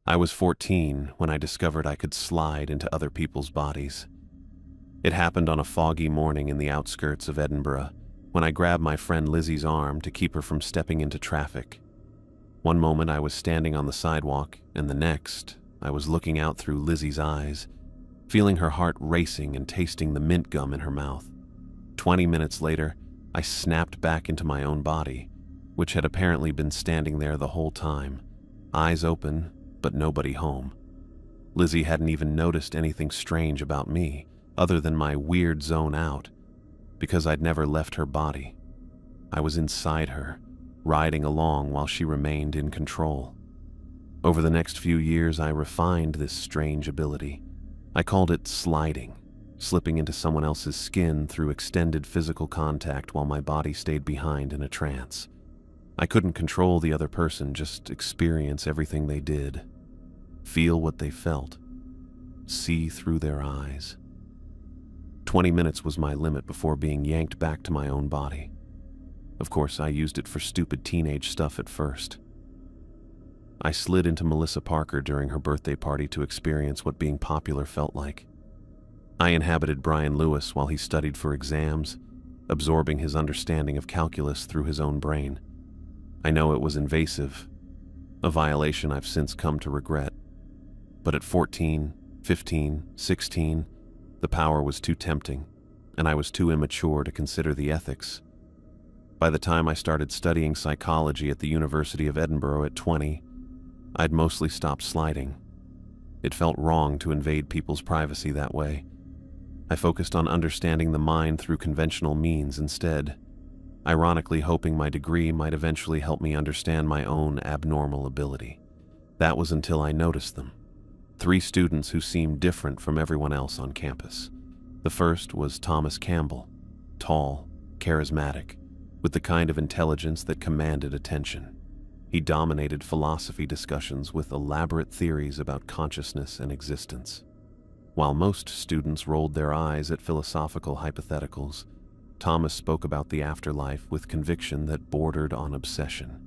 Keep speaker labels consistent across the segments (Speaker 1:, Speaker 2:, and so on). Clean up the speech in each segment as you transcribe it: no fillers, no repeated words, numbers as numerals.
Speaker 1: I was 14 when I discovered I could slide into other people's bodies. It happened on a foggy morning in the outskirts of Edinburgh when I grabbed my friend Lizzie's arm to keep her from stepping into traffic. One moment I was standing on the sidewalk, and the next, I was looking out through Lizzie's eyes, feeling her heart racing and tasting the mint gum in her mouth. 20 minutes later, I snapped back into my own body, which had apparently been standing there the whole time, eyes open, but nobody home. Lizzie hadn't even noticed anything strange about me, other than my weird zone out, because I'd never left her body. I was inside her, riding along while she remained in control. Over the next few years, I refined this strange ability. I called it sliding, slipping into someone else's skin through extended physical contact while my body stayed behind in a trance. I couldn't control the other person, just experience everything they did, feel what they felt, see through their eyes. 20 minutes was my limit before being yanked back to my own body. Of course, I used it for stupid teenage stuff at first. I slid into Melissa Parker during her birthday party to experience what being popular felt like. I inhabited Brian Lewis while he studied for exams, absorbing his understanding of calculus through his own brain. I know it was invasive, a violation I've since come to regret. But at 14, 15, 16, the power was too tempting, and I was too immature to consider the ethics. By the time I started studying psychology at the University of Edinburgh at 20, I'd mostly stopped sliding. It felt wrong to invade people's privacy that way. I focused on understanding the mind through conventional means instead, ironically hoping my degree might eventually help me understand my own abnormal ability. That was until I noticed them. 3 students who seemed different from everyone else on campus. The first was Thomas Campbell, tall, charismatic, with the kind of intelligence that commanded attention. He dominated philosophy discussions with elaborate theories about consciousness and existence. While most students rolled their eyes at philosophical hypotheticals, Thomas spoke about the afterlife with conviction that bordered on obsession.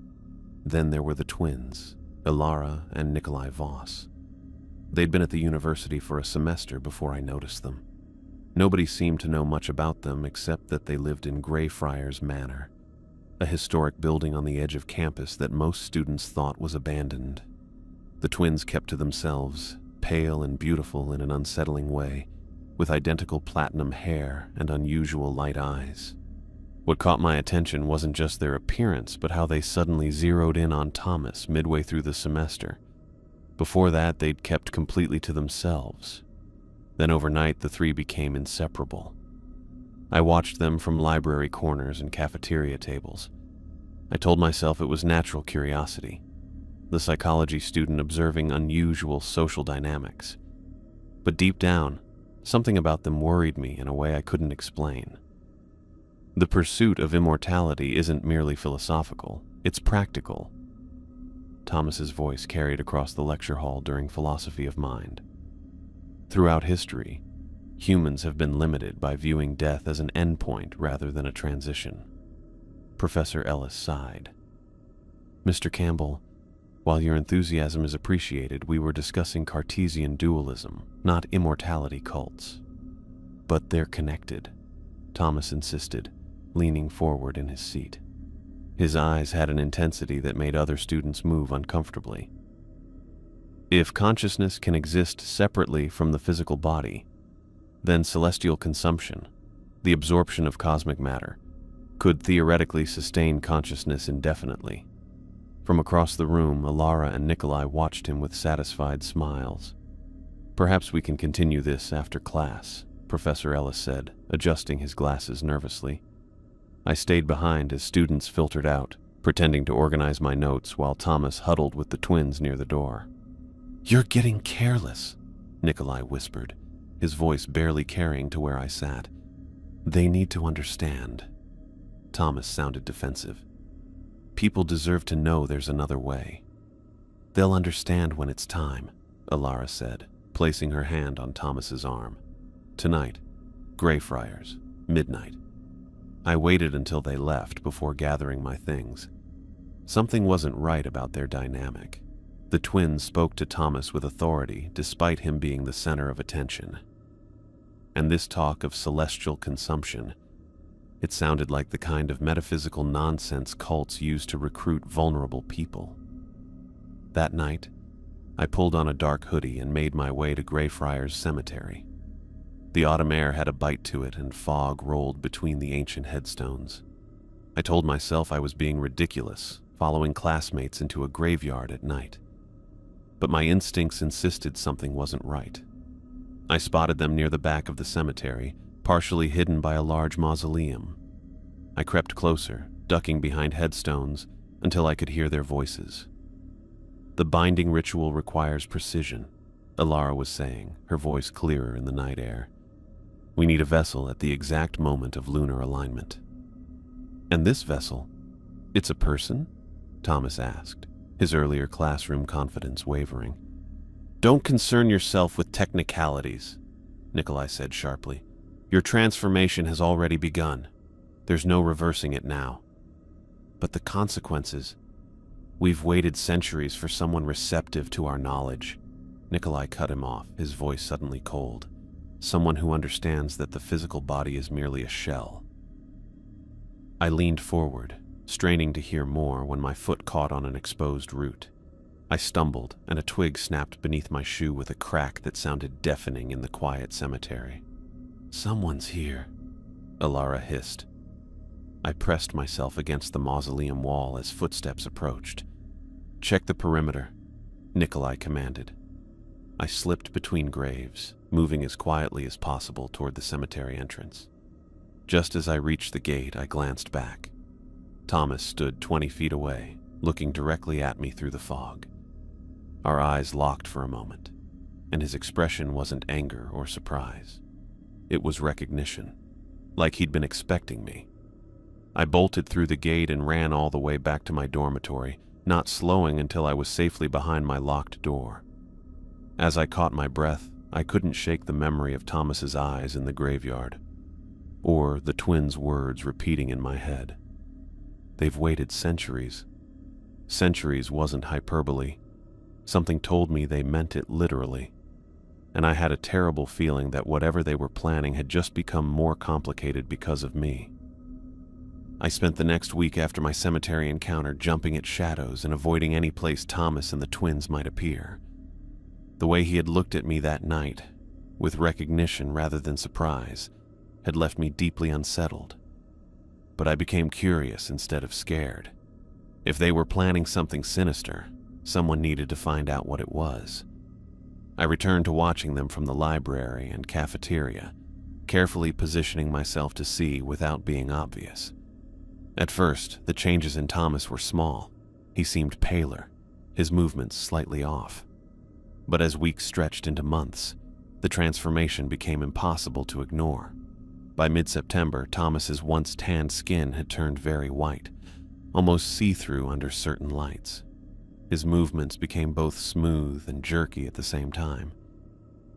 Speaker 1: Then there were the twins, Ilara and Nikolai Voss. They'd been at the university for a semester before I noticed them. Nobody seemed to know much about them except that they lived in Greyfriars Manor, a historic building on the edge of campus that most students thought was abandoned. The twins kept to themselves, pale and beautiful in an unsettling way, with identical platinum hair and unusual light eyes. What caught my attention wasn't just their appearance, but how they suddenly zeroed in on Thomas midway through the semester. Before that, they'd kept completely to themselves. Then overnight, the 3 became inseparable. I watched them from library corners and cafeteria tables. I told myself it was natural curiosity, the psychology student observing unusual social dynamics. But deep down, something about them worried me in a way I couldn't explain. The pursuit of immortality isn't merely philosophical, it's practical. Thomas's voice carried across the lecture hall during Philosophy of Mind. Throughout history, humans have been limited by viewing death as an endpoint rather than a transition. Professor Ellis sighed. Mr. Campbell, while your enthusiasm is appreciated, we were discussing Cartesian dualism, not immortality cults. But they're connected, Thomas insisted, leaning forward in his seat. His eyes had an intensity that made other students move uncomfortably. If consciousness can exist separately from the physical body, then celestial consumption, the absorption of cosmic matter, could theoretically sustain consciousness indefinitely. From across the room, Ilara and Nikolai watched him with satisfied smiles. Perhaps we can continue this after class, Professor Ellis said, adjusting his glasses nervously. I stayed behind as students filtered out, pretending to organize my notes while Thomas huddled with the twins near the door. "You're getting careless," Nikolai whispered, his voice barely carrying to where I sat. "They need to understand." Thomas sounded defensive. "People deserve to know there's another way." "They'll understand when it's time," Ilara said, placing her hand on Thomas's arm. "Tonight, Greyfriars, midnight." I waited until they left before gathering my things. Something wasn't right about their dynamic. The twins spoke to Thomas with authority, despite him being the center of attention. And this talk of celestial consumption, it sounded like the kind of metaphysical nonsense cults use to recruit vulnerable people. That night, I pulled on a dark hoodie and made my way to Greyfriars Cemetery. The autumn air had a bite to it, and fog rolled between the ancient headstones. I told myself I was being ridiculous, following classmates into a graveyard at night. But my instincts insisted something wasn't right. I spotted them near the back of the cemetery, partially hidden by a large mausoleum. I crept closer, ducking behind headstones, until I could hear their voices. "The binding ritual requires precision," Alara was saying, her voice clearer in the night air. "We need a vessel at the exact moment of lunar alignment." "And this vessel, it's a person?" Thomas asked, his earlier classroom confidence wavering. "Don't concern yourself with technicalities," Nikolai said sharply. "Your transformation has already begun. There's no reversing it now." "But the consequences? We've waited centuries for someone receptive to our knowledge." Nikolai cut him off, his voice suddenly cold. "Someone who understands that the physical body is merely a shell." I leaned forward, straining to hear more, when my foot caught on an exposed root. I stumbled, and a twig snapped beneath my shoe with a crack that sounded deafening in the quiet cemetery. "Someone's here," Alara hissed. I pressed myself against the mausoleum wall as footsteps approached. "Check the perimeter," Nikolai commanded. I slipped between graves, moving as quietly as possible toward the cemetery entrance. Just as I reached the gate, I glanced back. Thomas stood 20 feet away, looking directly at me through the fog. Our eyes locked for a moment, and his expression wasn't anger or surprise. It was recognition, like he'd been expecting me. I bolted through the gate and ran all the way back to my dormitory, not slowing until I was safely behind my locked door. As I caught my breath, I couldn't shake the memory of Thomas's eyes in the graveyard, or the twins' words repeating in my head. They've waited centuries. Centuries wasn't hyperbole. Something told me they meant it literally, and I had a terrible feeling that whatever they were planning had just become more complicated because of me. I spent the next week after my cemetery encounter jumping at shadows and avoiding any place Thomas and the twins might appear. The way he had looked at me that night, with recognition rather than surprise, had left me deeply unsettled. But I became curious instead of scared. If they were planning something sinister, someone needed to find out what it was. I returned to watching them from the library and cafeteria, carefully positioning myself to see without being obvious. At first, the changes in Thomas were small. He seemed paler, his movements slightly off. But as weeks stretched into months, the transformation became impossible to ignore. By mid-September, Thomas's once tanned skin had turned very white, almost see-through under certain lights. His movements became both smooth and jerky at the same time.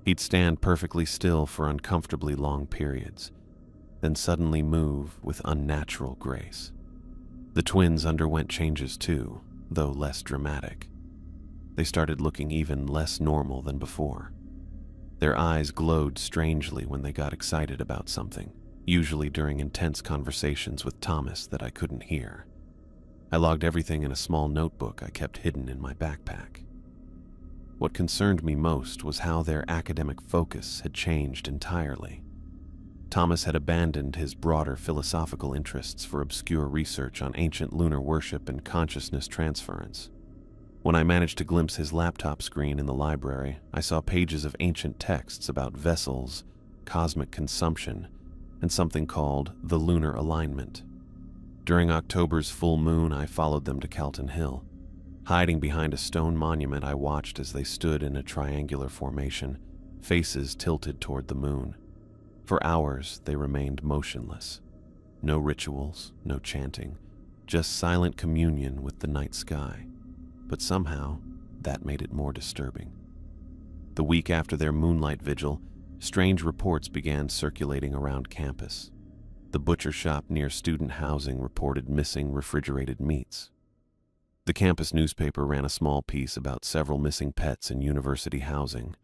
Speaker 1: He'd stand perfectly still for uncomfortably long periods, then suddenly move with unnatural grace. The twins underwent changes too, though less dramatic. They started looking even less normal than before. Their eyes glowed strangely when they got excited about something, usually during intense conversations with Thomas that I couldn't hear. I logged everything in a small notebook I kept hidden in my backpack. What concerned me most was how their academic focus had changed entirely. Thomas had abandoned his broader philosophical interests for obscure research on ancient lunar worship and consciousness transference. When I managed to glimpse his laptop screen in the library, I saw pages of ancient texts about vessels, cosmic consumption, and something called the lunar alignment. During October's full moon, I followed them to Calton Hill. Hiding behind a stone monument, I watched as they stood in a triangular formation, faces tilted toward the moon. For hours, they remained motionless. No rituals, no chanting, just silent communion with the night sky. But somehow, that made it more disturbing. The week after their moonlight vigil, strange reports began circulating around campus. The butcher shop near student housing reported missing refrigerated meats. The campus newspaper ran a small piece about several missing pets in university housing.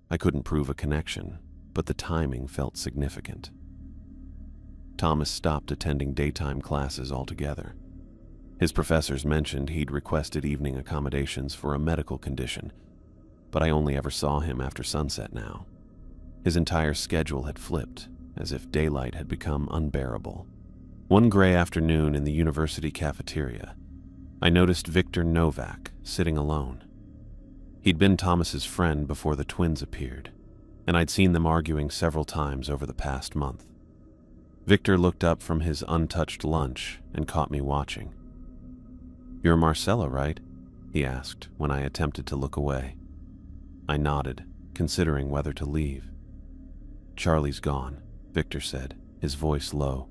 Speaker 1: I couldn't prove a connection, but the timing felt significant. Thomas stopped attending daytime classes altogether. His professors mentioned he'd requested evening accommodations for a medical condition, but I only ever saw him after sunset now. His entire schedule had flipped, as if daylight had become unbearable. One gray afternoon in the university cafeteria, I noticed Victor Novak sitting alone. He'd been Thomas's friend before the twins appeared, and I'd seen them arguing several times over the past month. Victor looked up from his untouched lunch and caught me watching. "You're Marcella, right?" he asked when I attempted to look away. I nodded, considering whether to leave. "Charlie's gone," Victor said, his voice low.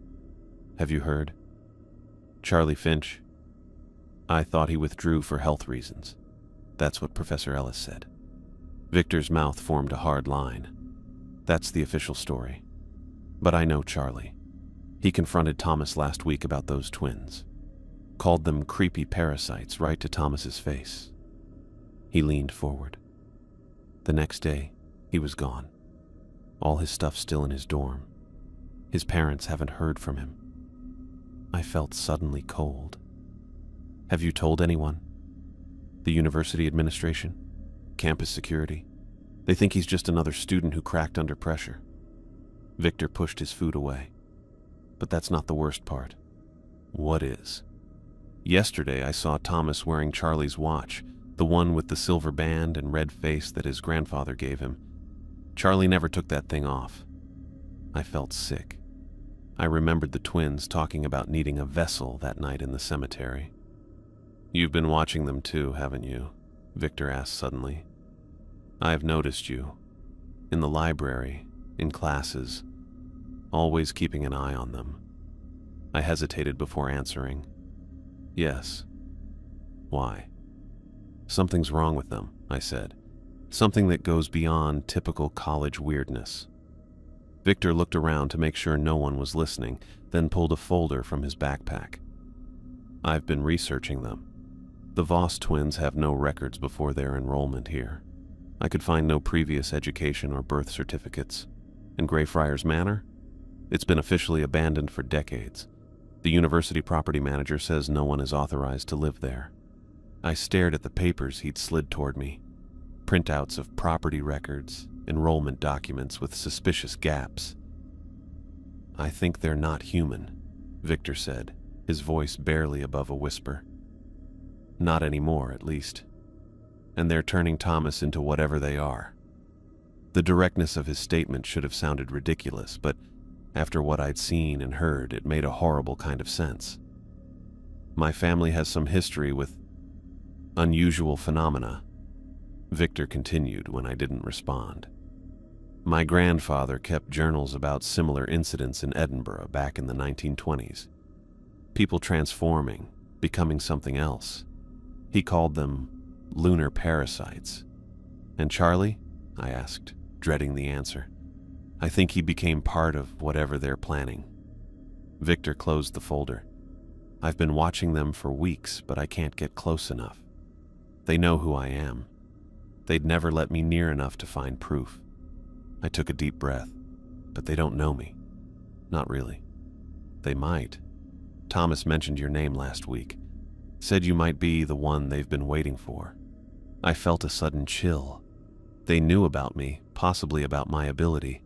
Speaker 1: "Have you heard?" "Charlie Finch?" "I thought he withdrew for health reasons. That's what Professor Ellis said." Victor's mouth formed a hard line. "That's the official story. But I know Charlie. He confronted Thomas last week about those twins. Called them creepy parasites right to Thomas's face." He leaned forward. "The next day, he was gone. All his stuff still in his dorm. His parents haven't heard from him." I felt suddenly cold. "Have you told anyone? The university administration? Campus security? They think he's just another student who cracked under pressure." Victor pushed his food away. "But that's not the worst part." "What is?" "Yesterday I saw Thomas wearing Charlie's watch, the one with the silver band and red face that his grandfather gave him. Charlie never took that thing off." I felt sick. I remembered the twins talking about needing a vessel that night in the cemetery. "You've been watching them too, haven't you?" Victor asked suddenly. "I've noticed you. In the library, in classes, always keeping an eye on them." I hesitated before answering. "Yes." "Why?" "Something's wrong with them," I said. "Something that goes beyond typical college weirdness." Victor looked around to make sure no one was listening, then pulled a folder from his backpack. "I've been researching them. The Voss twins have no records before their enrollment here. I could find no previous education or birth certificates. In Greyfriars Manor? It's been officially abandoned for decades. The university property manager says no one is authorized to live there." I stared at the papers he'd slid toward me. Printouts of property records, enrollment documents with suspicious gaps. "I think they're not human," Victor said, his voice barely above a whisper. "Not anymore, at least. And they're turning Thomas into whatever they are." The directness of his statement should have sounded ridiculous, but after what I'd seen and heard, it made a horrible kind of sense. "My family has some history with unusual phenomena," Victor continued when I didn't respond. "My grandfather kept journals about similar incidents in Edinburgh back in the 1920s. People transforming, becoming something else. He called them lunar parasites." "And Charlie?" I asked, dreading the answer. "I think he became part of whatever they're planning." Victor closed the folder. "I've been watching them for weeks, but I can't get close enough. They know who I am. They'd never let me near enough to find proof." I took a deep breath. "But they don't know me." "Not really." "They might. Thomas mentioned your name last week. Said you might be the one they've been waiting for." I felt a sudden chill. They knew about me, possibly about my ability.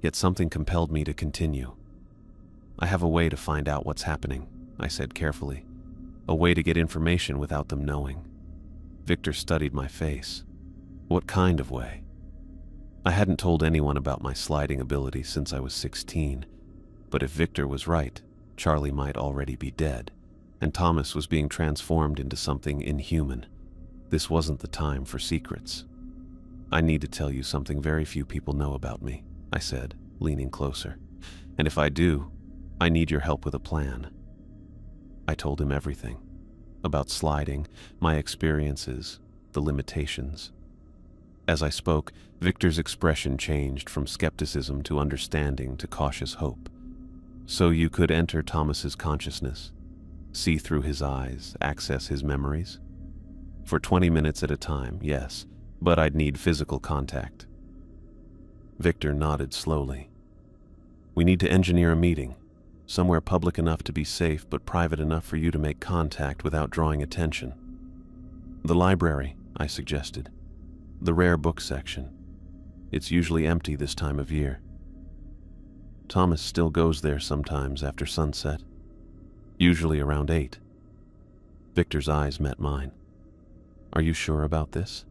Speaker 1: Yet something compelled me to continue. "I have a way to find out what's happening," I said carefully. "A way to get information without them knowing." Victor studied my face. "What kind of way?" I hadn't told anyone about my sliding ability since I was 16, but if Victor was right, Charlie might already be dead, and Thomas was being transformed into something inhuman. This wasn't the time for secrets. "I need to tell you something very few people know about me," I said, leaning closer. "And if I do, I need your help with a plan." I told him everything. About sliding, my experiences, the limitations. As I spoke, Victor's expression changed from skepticism to understanding to cautious hope. "So you could enter Thomas's consciousness? see through his eyes, access his memories? For 20 minutes at a time, yes, but I'd need physical contact. Victor nodded slowly. We need to engineer a meeting, somewhere public enough to be safe but private enough for you to make contact without drawing attention. The library, I suggested. The rare book section. It's usually empty this time of year. Thomas still goes there sometimes after sunset, usually around 8. Victor's eyes met mine. Are you sure about this?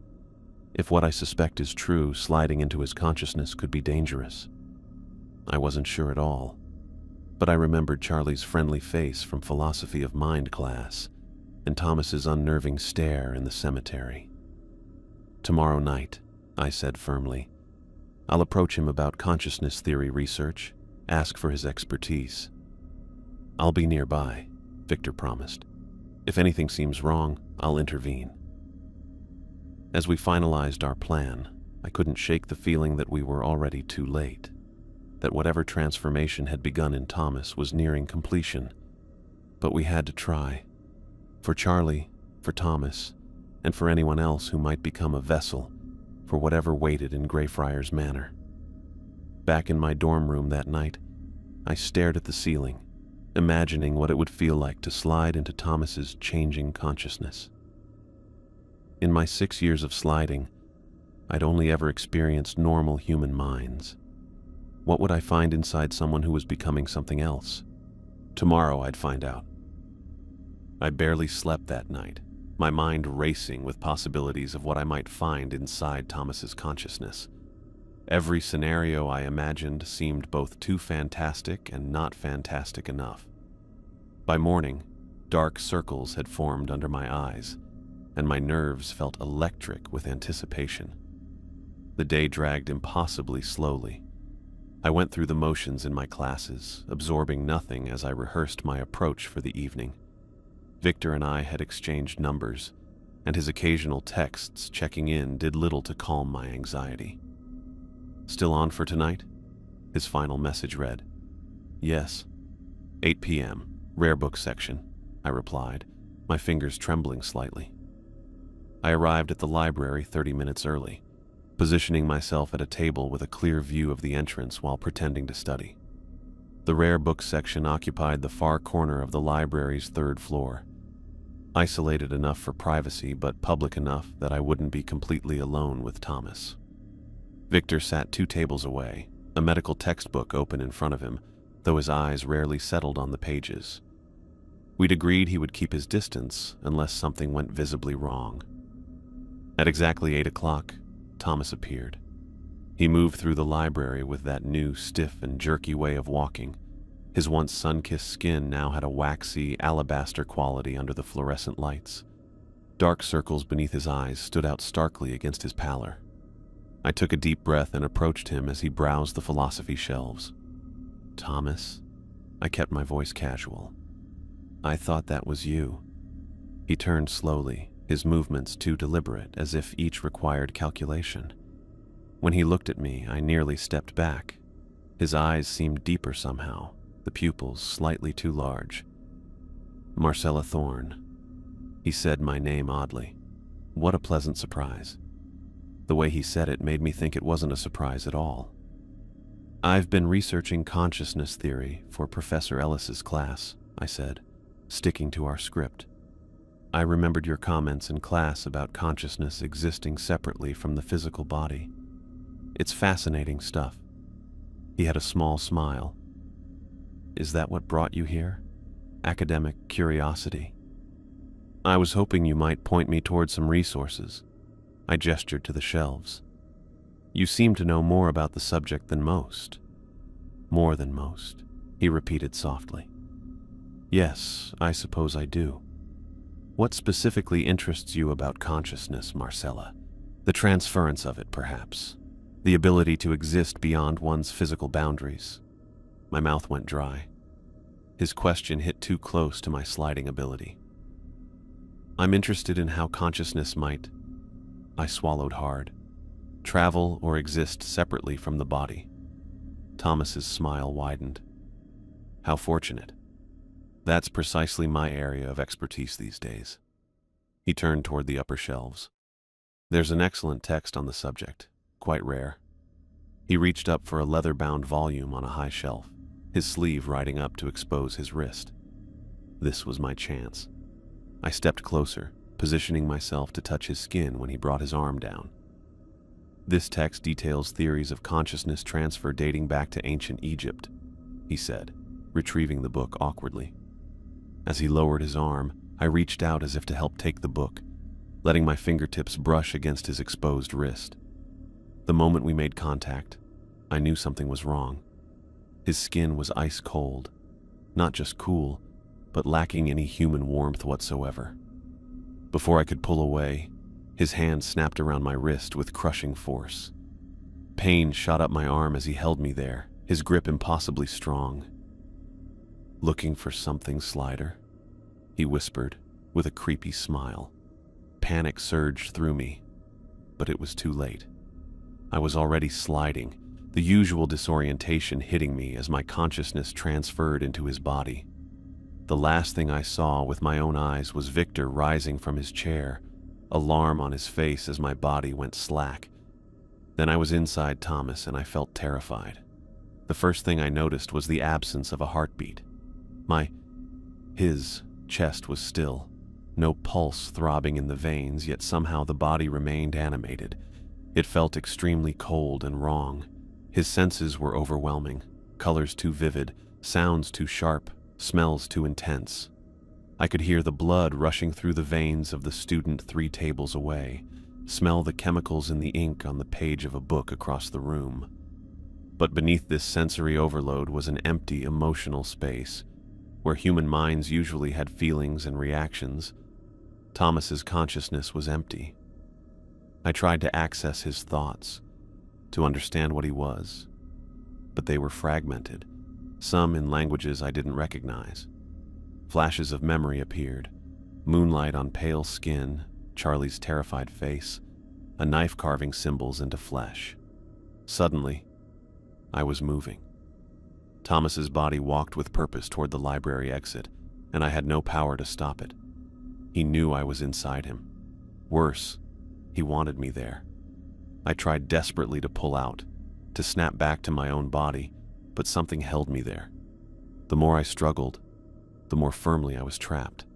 Speaker 1: If what I suspect is true, sliding into his consciousness could be dangerous. I wasn't sure at all, but I remembered Charlie's friendly face from philosophy of mind class and Thomas's unnerving stare in the cemetery. Tomorrow night, I said firmly. I'll approach him about consciousness theory research, ask for his expertise. I'll be nearby, Victor promised. If anything seems wrong, I'll intervene. As we finalized our plan, I couldn't shake the feeling that we were already too late, that whatever transformation had begun in Thomas was nearing completion. But we had to try. For Charlie, for Thomas, and for anyone else who might become a vessel for whatever waited in Greyfriars Manor. Back in my dorm room that night, I stared at the ceiling, imagining what it would feel like to slide into Thomas's changing consciousness. In my 6 years of sliding, I'd only ever experienced normal human minds. What would I find inside someone who was becoming something else? Tomorrow I'd find out. I barely slept that night, my mind racing with possibilities of what I might find inside Thomas's consciousness. Every scenario I imagined seemed both too fantastic and not fantastic enough. By morning, dark circles had formed under my eyes, and my nerves felt electric with anticipation. The day dragged impossibly slowly. I went through the motions in my classes, absorbing nothing as I rehearsed my approach for the evening. Victor and I had exchanged numbers, and his occasional texts checking in did little to calm my anxiety. Still on for tonight? His final message read. Yes. 8 p.m., rare book section, I replied, my fingers trembling slightly. I arrived at the library 30 minutes early, positioning myself at a table with a clear view of the entrance while pretending to study. The rare book section occupied the far corner of the library's 3rd floor, isolated enough for privacy but public enough that I wouldn't be completely alone with Thomas. Victor sat 2 tables away, a medical textbook open in front of him, though his eyes rarely settled on the pages. We'd agreed he would keep his distance unless something went visibly wrong. At exactly 8 o'clock, Thomas appeared. He moved through the library with that new, stiff and jerky way of walking. His once sun-kissed skin now had a waxy, alabaster quality under the fluorescent lights. Dark circles beneath his eyes stood out starkly against his pallor. I took a deep breath and approached him as he browsed the philosophy shelves. Thomas? I kept my voice casual. I thought that was you. He turned slowly, his movements too deliberate, as if each required calculation. When he looked at me, I nearly stepped back. His eyes seemed deeper somehow, the pupils slightly too large. Marcella Thorne. He said my name oddly. What a pleasant surprise. The way he said it made me think it wasn't a surprise at all. I've been researching consciousness theory for Professor Ellis's class, I said, sticking to our script. I remembered your comments in class about consciousness existing separately from the physical body. It's fascinating stuff. He had a small smile. Is that what brought you here? Academic curiosity? I was hoping you might point me toward some resources. I gestured to the shelves. You seem to know more about the subject than most. More than most, he repeated softly. Yes, I suppose I do. What specifically interests you about consciousness, Marcella? The transference of it, perhaps. The ability to exist beyond one's physical boundaries. My mouth went dry. His question hit too close to my sliding ability. I'm interested in how consciousness might, I swallowed hard, travel or exist separately from the body. Thomas's smile widened. How fortunate. That's precisely my area of expertise these days. He turned toward the upper shelves. There's an excellent text on the subject, quite rare. He reached up for a leather-bound volume on a high shelf, his sleeve riding up to expose his wrist. This was my chance. I stepped closer, positioning myself to touch his skin when he brought his arm down. This text details theories of consciousness transfer dating back to ancient Egypt, he said, retrieving the book awkwardly. As he lowered his arm, I reached out as if to help take the book, letting my fingertips brush against his exposed wrist. The moment we made contact, I knew something was wrong. His skin was ice cold, not just cool, but lacking any human warmth whatsoever. Before I could pull away, his hand snapped around my wrist with crushing force. Pain shot up my arm as he held me there, his grip impossibly strong. "Looking for something, Slider?" he whispered, with a creepy smile. Panic surged through me, but it was too late. I was already sliding, the usual disorientation hitting me as my consciousness transferred into his body. The last thing I saw with my own eyes was Victor rising from his chair, alarm on his face as my body went slack. Then I was inside Thomas and I felt terrified. The first thing I noticed was the absence of a heartbeat. His chest was still, no pulse throbbing in the veins, yet somehow the body remained animated. It felt extremely cold and wrong. His senses were overwhelming, colors too vivid, sounds too sharp, smells too intense. I could hear the blood rushing through the veins of the student 3 tables away, smell the chemicals in the ink on the page of a book across the room. But beneath this sensory overload was an empty, emotional space, where human minds usually had feelings and reactions. Thomas's consciousness was empty. I tried to access his thoughts, to understand what he was, but they were fragmented, some in languages I didn't recognize. Flashes of memory appeared, moonlight on pale skin, Charlie's terrified face, a knife carving symbols into flesh. Suddenly, I was moving. Thomas's body walked with purpose toward the library exit, and I had no power to stop it. He knew I was inside him. Worse, he wanted me there. I tried desperately to pull out, to snap back to my own body, but something held me there. The more I struggled, the more firmly I was trapped.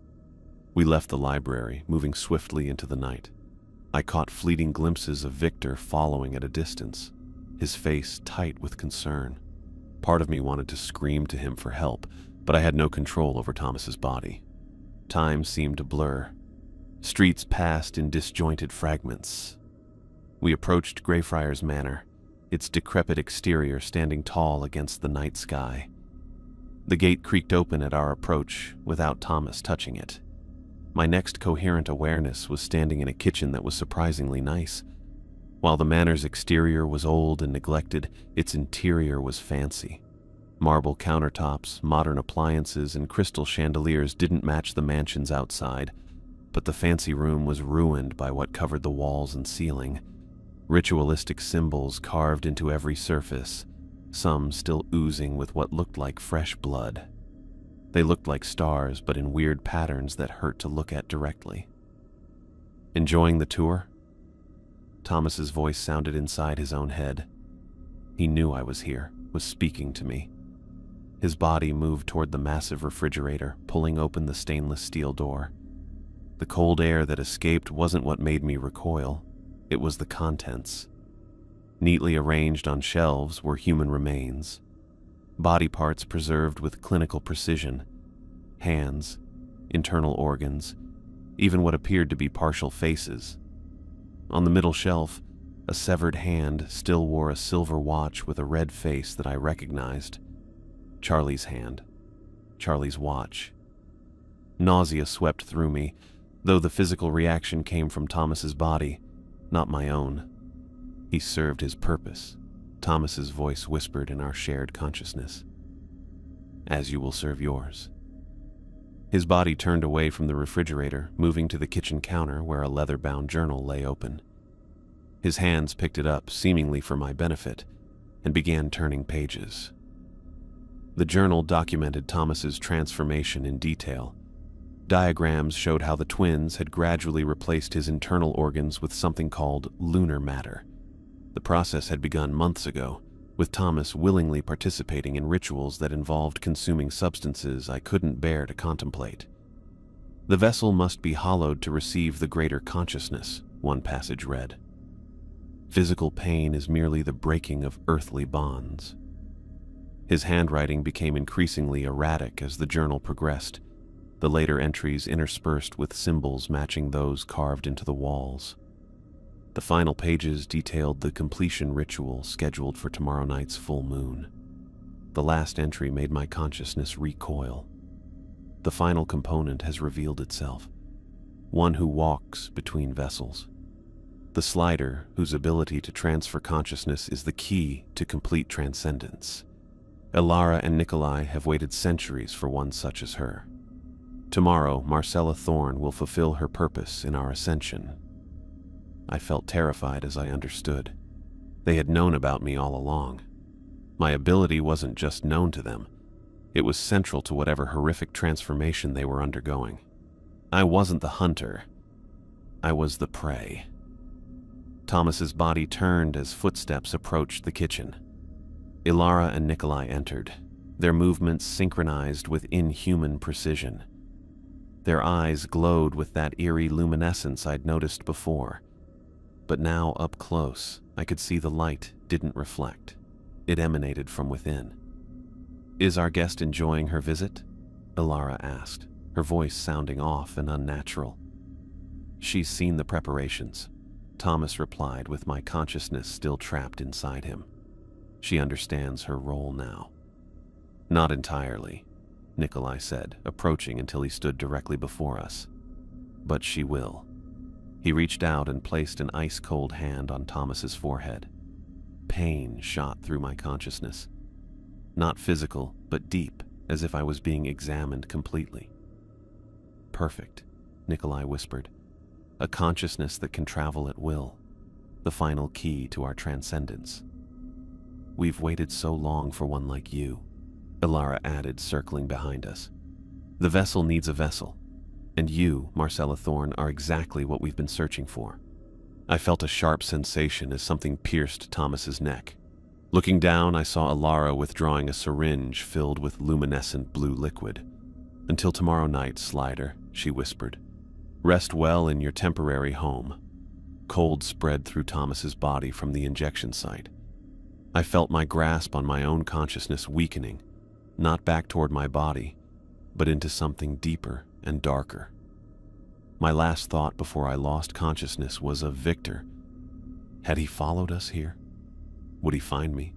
Speaker 1: We left the library, moving swiftly into the night. I caught fleeting glimpses of Victor following at a distance, his face tight with concern. Part of me wanted to scream to him for help, but I had no control over Thomas's body. Time seemed to blur. Streets passed in disjointed fragments. We approached Greyfriars Manor, its decrepit exterior standing tall against the night sky. The gate creaked open at our approach, without Thomas touching it. My next coherent awareness was standing in a kitchen that was surprisingly nice. While the manor's exterior was old and neglected, its interior was fancy. Marble countertops, modern appliances, and crystal chandeliers didn't match the mansion's outside, but the fancy room was ruined by what covered the walls and ceiling. Ritualistic symbols carved into every surface, some still oozing with what looked like fresh blood. They looked like stars, but in weird patterns that hurt to look at directly. "Enjoying the tour?" Thomas's voice sounded inside his own head. He knew I was here, was speaking to me. His body moved toward the massive refrigerator, pulling open the stainless steel door. The cold air that escaped wasn't what made me recoil. It was the contents. Neatly arranged on shelves were human remains. Body parts preserved with clinical precision. Hands, internal organs, even what appeared to be partial faces. On the middle shelf, a severed hand still wore a silver watch with a red face that I recognized. Charlie's hand. Charlie's watch. Nausea swept through me, though the physical reaction came from Thomas's body, not my own. He served his purpose, Thomas's voice whispered in our shared consciousness. "As you will serve yours." His body turned away from the refrigerator, moving to the kitchen counter where a leather-bound journal lay open. His hands picked it up, seemingly for my benefit, and began turning pages. The journal documented Thomas's transformation in detail. Diagrams showed how the twins had gradually replaced his internal organs with something called lunar matter. The process had begun months ago, with Thomas willingly participating in rituals that involved consuming substances I couldn't bear to contemplate. The vessel must be hollowed to receive the greater consciousness, one passage read. Physical pain is merely the breaking of earthly bonds. His handwriting became increasingly erratic as the journal progressed, the later entries interspersed with symbols matching those carved into the walls. The final pages detailed the completion ritual scheduled for tomorrow night's full moon. The last entry made my consciousness recoil. The final component has revealed itself, one who walks between vessels. The slider, whose ability to transfer consciousness is the key to complete transcendence. Ilara and Nikolai have waited centuries for one such as her. Tomorrow, Marcella Thorne will fulfill her purpose in our ascension. I felt terrified as I understood. They had known about me all along. My ability wasn't just known to them. It was central to whatever horrific transformation they were undergoing. I wasn't the hunter. I was the prey. Thomas's body turned as footsteps approached the kitchen. Ilara and Nikolai entered, their movements synchronized with inhuman precision. Their eyes glowed with that eerie luminescence I'd noticed before. But now, up close, I could see the light didn't reflect. It emanated from within. "Is our guest enjoying her visit?" Ilara asked, her voice sounding off and unnatural. "She's seen the preparations," Thomas replied with my consciousness still trapped inside him. "She understands her role now." "Not entirely," Nikolai said, approaching until he stood directly before us. "But she will." He reached out and placed an ice-cold hand on Thomas's forehead. Pain shot through my consciousness. Not physical, but deep, as if I was being examined completely. "Perfect," Nikolai whispered. "A consciousness that can travel at will. The final key to our transcendence." "We've waited so long for one like you," Ilara added, circling behind us. "The vessel needs a vessel, and you, Marcella Thorne, are exactly what we've been searching for." I felt a sharp sensation as something pierced Thomas's neck. Looking down, I saw Ilara withdrawing a syringe filled with luminescent blue liquid. "Until tomorrow night, Slider," she whispered. "Rest well in your temporary home." Cold spread through Thomas's body from the injection site. I felt my grasp on my own consciousness weakening, not back toward my body, but into something deeper and darker. My last thought before I lost consciousness was of Victor. Had he followed us here? Would he find me?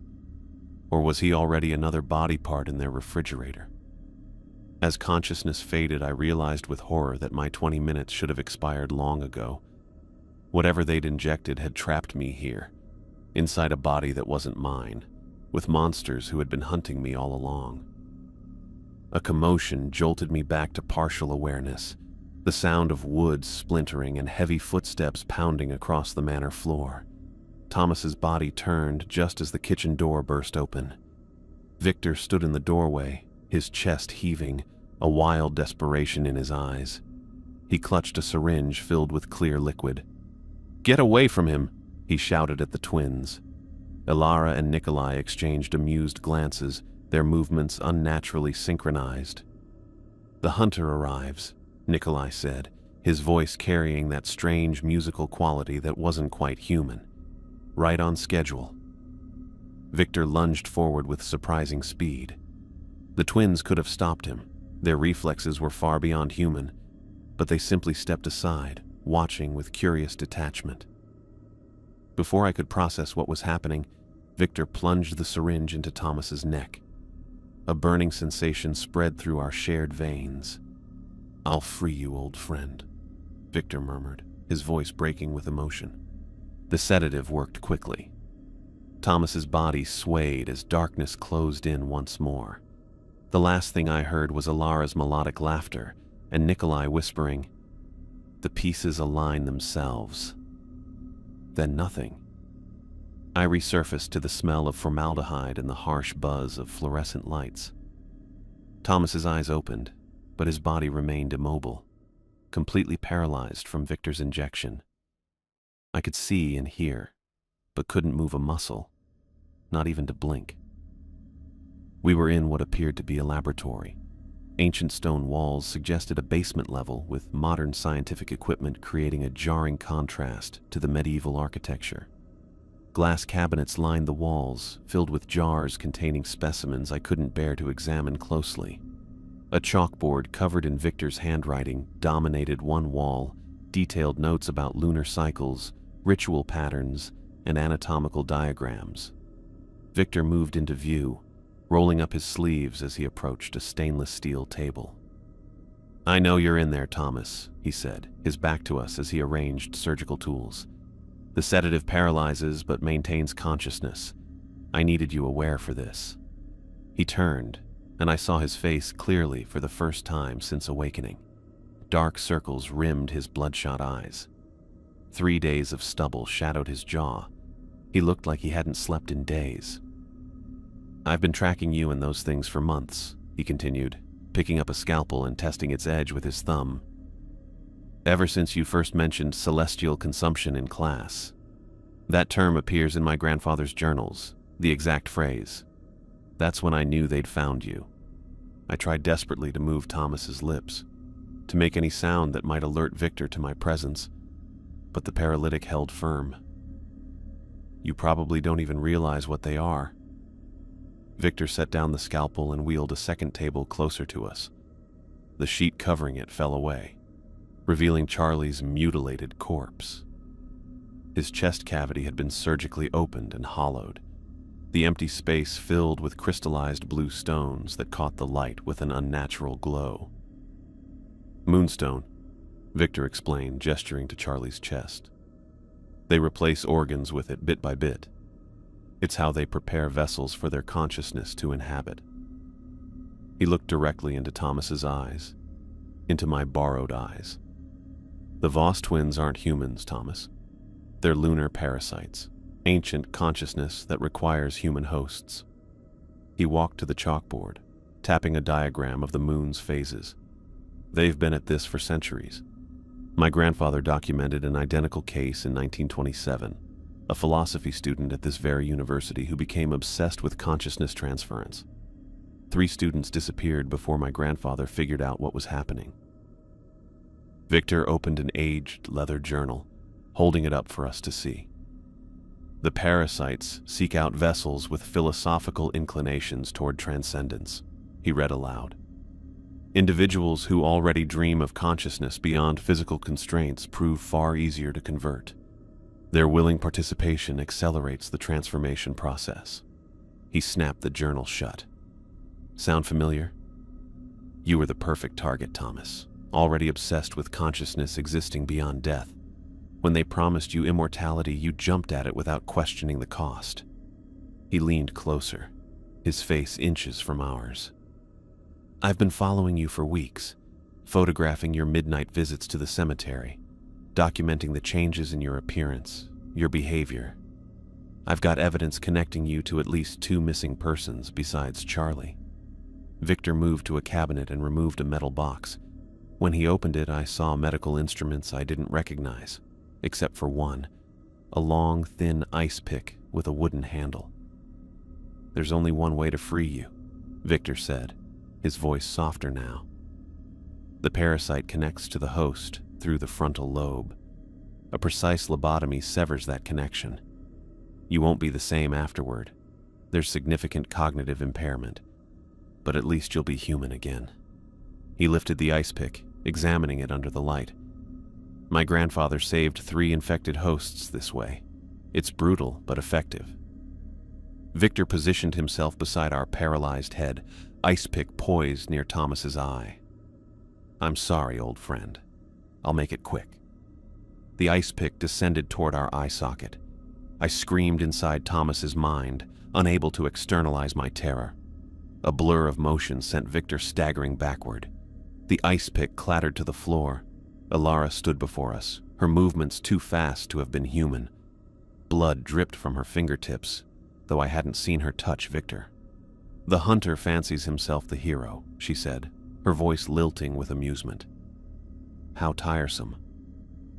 Speaker 1: Or was he already another body part in their refrigerator? As consciousness faded, I realized with horror that my 20 minutes should have expired long ago. Whatever they'd injected had trapped me here, inside a body that wasn't mine, with monsters who had been hunting me all along. A commotion jolted me back to partial awareness, the sound of wood splintering and heavy footsteps pounding across the manor floor. Thomas's body turned just as the kitchen door burst open. Victor stood in the doorway, his chest heaving, a wild desperation in his eyes. He clutched a syringe filled with clear liquid. "Get away from him!" he shouted at the twins. Ilara and Nikolai exchanged amused glances, their movements unnaturally synchronized. "The hunter arrives," Nikolai said, his voice carrying that strange musical quality that wasn't quite human. "Right on schedule." Victor lunged forward with surprising speed. The twins could have stopped him. Their reflexes were far beyond human, but they simply stepped aside, watching with curious detachment. Before I could process what was happening, Victor plunged the syringe into Thomas's neck. A burning sensation spread through our shared veins. "I'll free you, old friend," Victor murmured, his voice breaking with emotion. The sedative worked quickly. Thomas's body swayed as darkness closed in once more. The last thing I heard was Ilara's melodic laughter and Nikolai whispering, "The pieces align themselves." Then nothing. I resurfaced to the smell of formaldehyde and the harsh buzz of fluorescent lights. Thomas's eyes opened, but his body remained immobile, completely paralyzed from Victor's injection. I could see and hear, but couldn't move a muscle, not even to blink. We were in what appeared to be a laboratory. Ancient stone walls suggested a basement level with modern scientific equipment creating a jarring contrast to the medieval architecture. Glass cabinets lined the walls, filled with jars containing specimens I couldn't bear to examine closely. A chalkboard covered in Victor's handwriting dominated one wall, detailed notes about lunar cycles, ritual patterns, and anatomical diagrams. Victor moved into view, rolling up his sleeves as he approached a stainless steel table. "I know you're in there, Thomas," he said, his back to us as he arranged surgical tools. "The sedative paralyzes but maintains consciousness. I needed you aware for this." He turned, and I saw his face clearly for the first time since awakening. Dark circles rimmed his bloodshot eyes. 3 days of stubble shadowed his jaw. He looked like he hadn't slept in days. "I've been tracking you and those things for months," he continued, picking up a scalpel and testing its edge with his thumb. "Ever since you first mentioned celestial consumption in class. That term appears in my grandfather's journals, the exact phrase. That's when I knew they'd found you." I tried desperately to move Thomas's lips, to make any sound that might alert Victor to my presence, but the paralytic held firm. "You probably don't even realize what they are." Victor set down the scalpel and wheeled a second table closer to us. The sheet covering it fell away, revealing Charlie's mutilated corpse. His chest cavity had been surgically opened and hollowed, the empty space filled with crystallized blue stones that caught the light with an unnatural glow. "Moonstone," Victor explained, gesturing to Charlie's chest. "They replace organs with it bit by bit. It's how they prepare vessels for their consciousness to inhabit." He looked directly into Thomas's eyes, into my borrowed eyes. "The Voss twins aren't humans, Thomas. They're lunar parasites, ancient consciousness that requires human hosts." He walked to the chalkboard, tapping a diagram of the moon's phases. "They've been at this for centuries. My grandfather documented an identical case in 1927, a philosophy student at this very university who became obsessed with consciousness transference. 3 students disappeared before my grandfather figured out what was happening." Victor opened an aged leather journal, holding it up for us to see. "The parasites seek out vessels with philosophical inclinations toward transcendence," he read aloud. "Individuals who already dream of consciousness beyond physical constraints prove far easier to convert. Their willing participation accelerates the transformation process." He snapped the journal shut. "Sound familiar? You were the perfect target, Thomas, already obsessed with consciousness existing beyond death. When they promised you immortality, you jumped at it without questioning the cost." He leaned closer, his face inches from ours. "I've been following you for weeks, photographing your midnight visits to the cemetery, documenting the changes in your appearance, your behavior. I've got evidence connecting you to at least 2 missing persons besides Charlie." Victor moved to a cabinet and removed a metal box. When he opened it, I saw medical instruments I didn't recognize, except for one, a long, thin ice pick with a wooden handle. "There's only one way to free you," Victor said, his voice softer now. "The parasite connects to the host through the frontal lobe. A precise lobotomy severs that connection. You won't be the same afterward. There's significant cognitive impairment, but at least you'll be human again." He lifted the ice pick, examining it under the light. "My grandfather saved 3 infected hosts this way. It's brutal, but effective." Victor positioned himself beside our paralyzed head, ice pick poised near Thomas's eye. "I'm sorry, old friend. I'll make it quick." The ice pick descended toward our eye socket. I screamed inside Thomas's mind, unable to externalize my terror. A blur of motion sent Victor staggering backward. The ice pick clattered to the floor. Alara stood before us, her movements too fast to have been human. Blood dripped from her fingertips, though I hadn't seen her touch Victor. "The hunter fancies himself the hero," she said, her voice lilting with amusement. "How tiresome."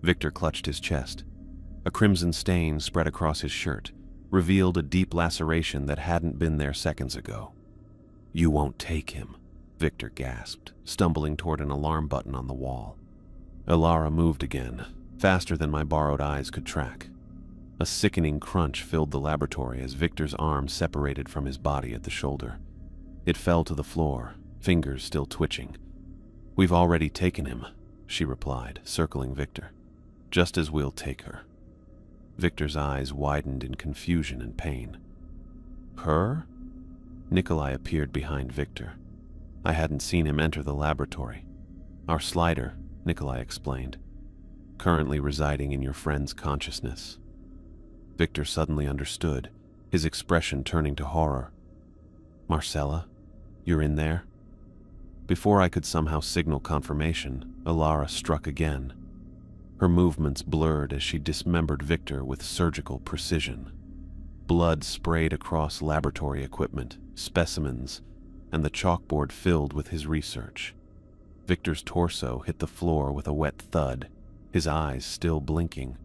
Speaker 1: Victor clutched his chest. A crimson stain spread across his shirt, revealed a deep laceration that hadn't been there seconds ago. "You won't take him," Victor gasped, stumbling toward an alarm button on the wall. Alara moved again, faster than my borrowed eyes could track. A sickening crunch filled the laboratory as Victor's arm separated from his body at the shoulder. It fell to the floor, fingers still twitching. "We've already taken him," she replied, circling Victor. "Just as we'll take her." Victor's eyes widened in confusion and pain. "Her?" Nikolai appeared behind Victor. I hadn't seen him enter the laboratory. "Our slider," Nikolai explained. "Currently residing in your friend's consciousness." Victor suddenly understood, his expression turning to horror. "Marcella, you're in there?" Before I could somehow signal confirmation, Alara struck again. Her movements blurred as she dismembered Victor with surgical precision. Blood sprayed across laboratory equipment, specimens, and the chalkboard filled with his research. Victor's torso hit the floor with a wet thud, his eyes still blinking,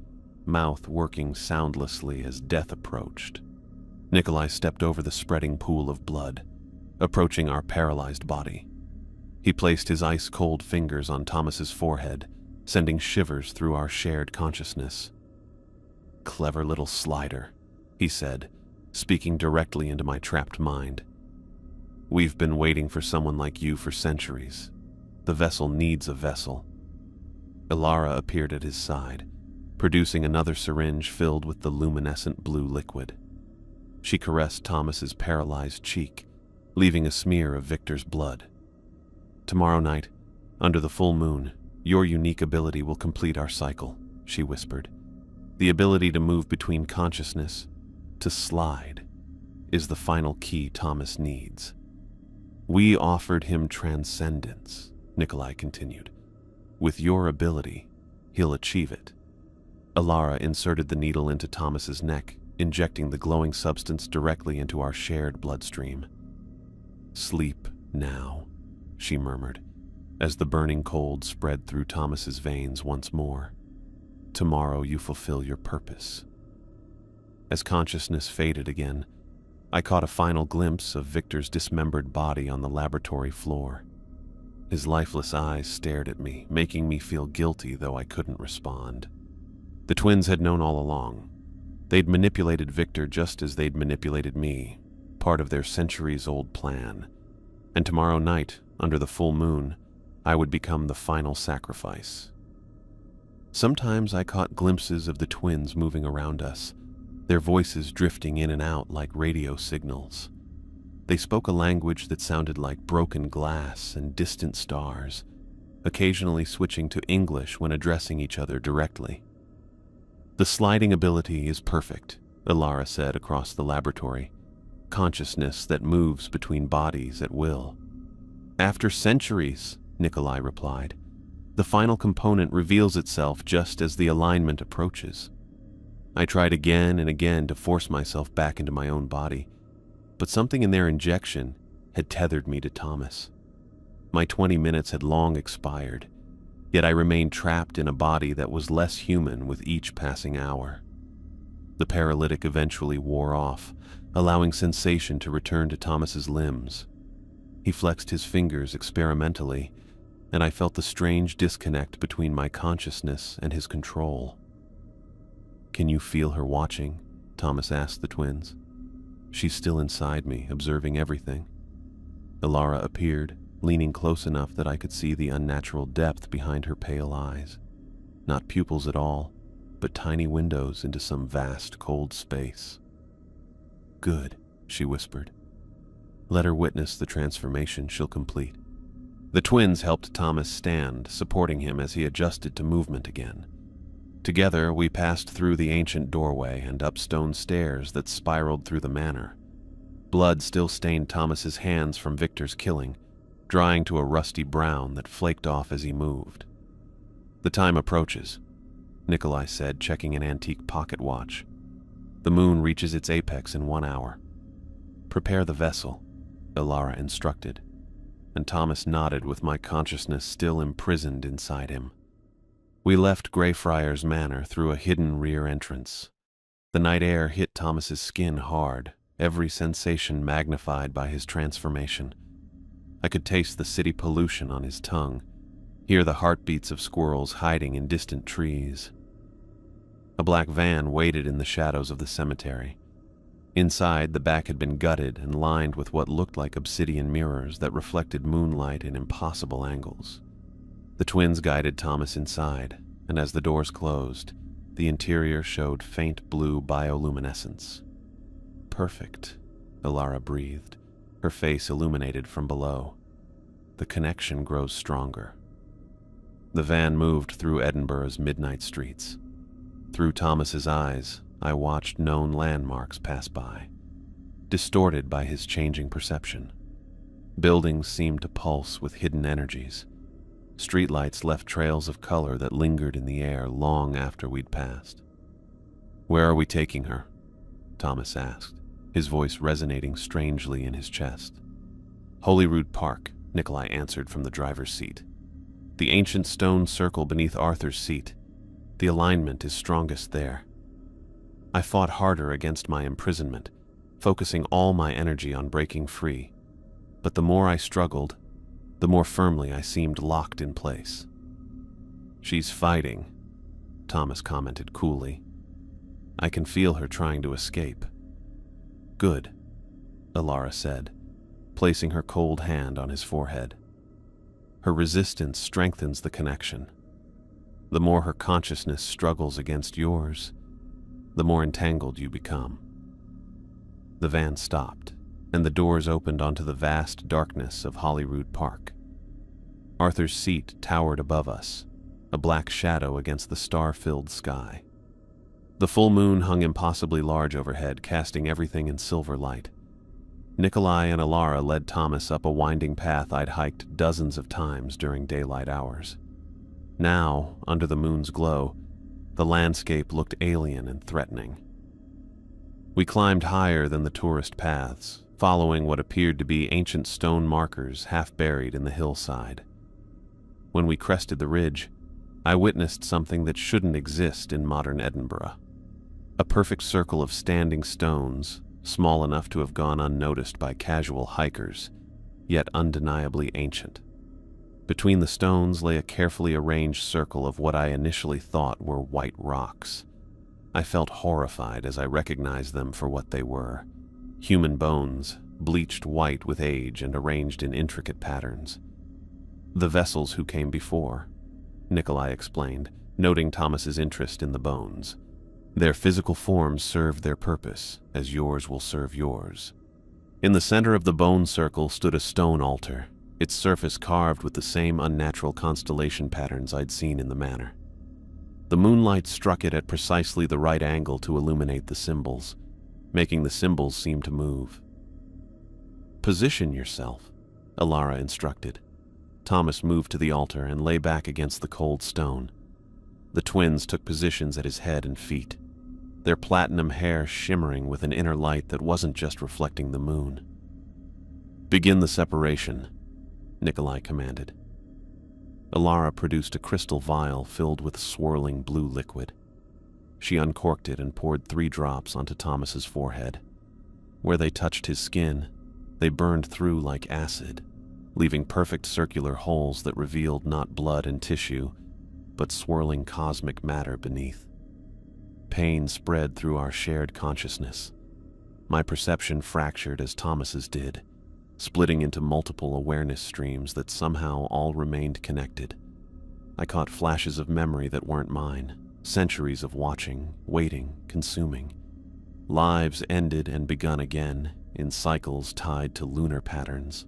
Speaker 1: mouth working soundlessly as death approached. Nikolai stepped over the spreading pool of blood, approaching our paralyzed body. He placed his ice-cold fingers on Thomas's forehead, sending shivers through our shared consciousness. "Clever little slider," he said, speaking directly into my trapped mind. "We've been waiting for someone like you for centuries. The vessel needs a vessel." Alara appeared at his side, producing another syringe filled with the luminescent blue liquid. She caressed Thomas's paralyzed cheek, leaving a smear of Victor's blood. "Tomorrow night, under the full moon, your unique ability will complete our cycle," she whispered. "The ability to move between consciousness, to slide, is the final key Thomas needs." "We offered him transcendence," Nikolai continued. "With your ability, he'll achieve it." Alara inserted the needle into Thomas's neck, injecting the glowing substance directly into our shared bloodstream. "Sleep now," she murmured, as the burning cold spread through Thomas's veins once more. "Tomorrow you fulfill your purpose." As consciousness faded again, I caught a final glimpse of Victor's dismembered body on the laboratory floor. His lifeless eyes stared at me, making me feel guilty, though I couldn't respond. The twins had known all along. They'd manipulated Victor just as they'd manipulated me, part of their centuries-old plan. And tomorrow night, under the full moon, I would become the final sacrifice. Sometimes I caught glimpses of the twins moving around us, their voices drifting in and out like radio signals. They spoke a language that sounded like broken glass and distant stars, occasionally switching to English when addressing each other directly. "The sliding ability is perfect," Alara said across the laboratory. "Consciousness that moves between bodies at will." "After centuries," Nikolai replied, "the final component reveals itself just as the alignment approaches." I tried again and again to force myself back into my own body, but something in their injection had tethered me to Thomas. My 20 minutes had long expired, yet I remained trapped in a body that was less human with each passing hour. The paralytic eventually wore off, allowing sensation to return to Thomas's limbs. He flexed his fingers experimentally, and I felt the strange disconnect between my consciousness and his control. "Can you feel her watching?" Thomas asked the twins. "She's still inside me, observing everything." Alara appeared, leaning close enough that I could see the unnatural depth behind her pale eyes. Not pupils at all, but tiny windows into some vast, cold space. "Good," she whispered. "Let her witness the transformation she'll complete." The twins helped Thomas stand, supporting him as he adjusted to movement again. Together, we passed through the ancient doorway and up stone stairs that spiraled through the manor. Blood still stained Thomas's hands from Victor's killing, drying to a rusty brown that flaked off as he moved. "The time approaches," Nikolai said, checking an antique pocket watch. "The moon reaches its apex in 1 hour. Prepare the vessel. Ilara instructed, and Thomas nodded with my consciousness still imprisoned inside him. We left Greyfriars Manor through a hidden rear entrance. The night air hit Thomas's skin hard, every sensation magnified by his transformation. I could taste the city pollution on his tongue, hear the heartbeats of squirrels hiding in distant trees. A black van waited in the shadows of the cemetery. Inside, the back had been gutted and lined with what looked like obsidian mirrors that reflected moonlight in impossible angles. The twins guided Thomas inside, and as the doors closed, the interior showed faint blue bioluminescence. "Perfect," Ilara breathed, her face illuminated from below. The connection grows stronger. The van moved through Edinburgh's midnight streets. Through Thomas's eyes, I watched known landmarks pass by, distorted by his changing perception. Buildings seemed to pulse with hidden energies. Streetlights left trails of color that lingered in the air long after we'd passed. "Where are we taking her?" Thomas asked, his voice resonating strangely in his chest. "Holyrood Park," Nikolai answered from the driver's seat. "The ancient stone circle beneath Arthur's seat. The alignment is strongest there." I fought harder against my imprisonment, focusing all my energy on breaking free. But the more I struggled, the more firmly I seemed locked in place. "She's fighting," Thomas commented coolly. "I can feel her trying to escape." "Good," Ilara said, placing her cold hand on his forehead. "Her resistance strengthens the connection. The more her consciousness struggles against yours, the more entangled you become." The van stopped, and the doors opened onto the vast darkness of Holyrood Park. Arthur's seat towered above us, a black shadow against the star-filled sky. The full moon hung impossibly large overhead, casting everything in silver light. Nikolai and Ilara led Thomas up a winding path I'd hiked dozens of times during daylight hours. Now, under the moon's glow, the landscape looked alien and threatening. We climbed higher than the tourist paths, following what appeared to be ancient stone markers half buried in the hillside. When we crested the ridge, I witnessed something that shouldn't exist in modern Edinburgh. A perfect circle of standing stones, small enough to have gone unnoticed by casual hikers, yet undeniably ancient. Between the stones lay a carefully arranged circle of what I initially thought were white rocks. I felt horrified as I recognized them for what they were: human bones, bleached white with age and arranged in intricate patterns. "The vessels who came before," Nikolai explained, noting Thomas's interest in the bones. "Their physical forms served their purpose, as yours will serve yours." In the center of the bone circle stood a stone altar, its surface carved with the same unnatural constellation patterns I'd seen in the manor. The moonlight struck it at precisely the right angle to illuminate the symbols, making the symbols seem to move. "Position yourself," Ilara instructed. Thomas moved to the altar and lay back against the cold stone. The twins took positions at his head and feet, their platinum hair shimmering with an inner light that wasn't just reflecting the moon. "Begin the separation," Nikolai commanded. Ilara produced a crystal vial filled with swirling blue liquid. She uncorked it and poured 3 drops onto Thomas's forehead. Where they touched his skin, they burned through like acid, leaving perfect circular holes that revealed not blood and tissue, but swirling cosmic matter beneath. Pain spread through our shared consciousness. My perception fractured as Thomas's did, splitting into multiple awareness streams that somehow all remained connected. I caught flashes of memory that weren't mine, centuries of watching, waiting, consuming. Lives ended and begun again, in cycles tied to lunar patterns.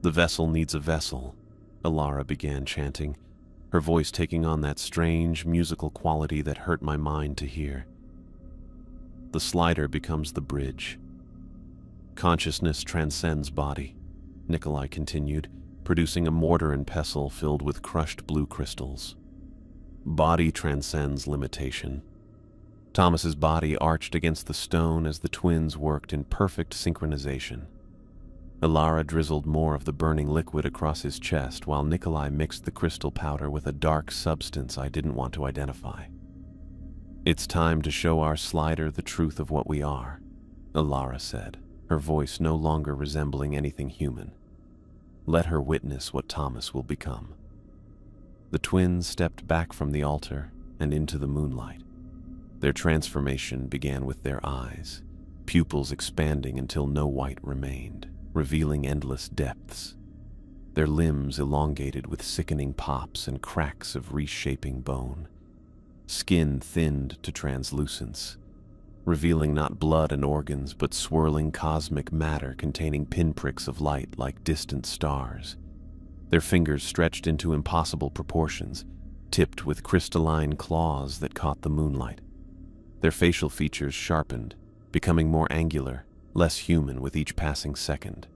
Speaker 1: "The vessel needs a vessel," Ilara began chanting, her voice taking on that strange musical quality that hurt my mind to hear. "The slider becomes the bridge. Consciousness transcends body," Nikolai continued, producing a mortar and pestle filled with crushed blue crystals. "Body transcends limitation." Thomas's body arched against the stone as the twins worked in perfect synchronization. Ilara drizzled more of the burning liquid across his chest while Nikolai mixed the crystal powder with a dark substance I didn't want to identify. "It's time to show our slider the truth of what we are," Ilara said, her voice no longer resembling anything human. "Let her witness what Thomas will become." The twins stepped back from the altar and into the moonlight. Their transformation began with their eyes, pupils expanding until no white remained, revealing endless depths. Their limbs elongated with sickening pops and cracks of reshaping bone. Skin thinned to translucence, revealing not blood and organs but swirling cosmic matter containing pinpricks of light like distant stars. Their fingers stretched into impossible proportions, tipped with crystalline claws that caught the moonlight. Their facial features sharpened, becoming more angular, less human with each passing second.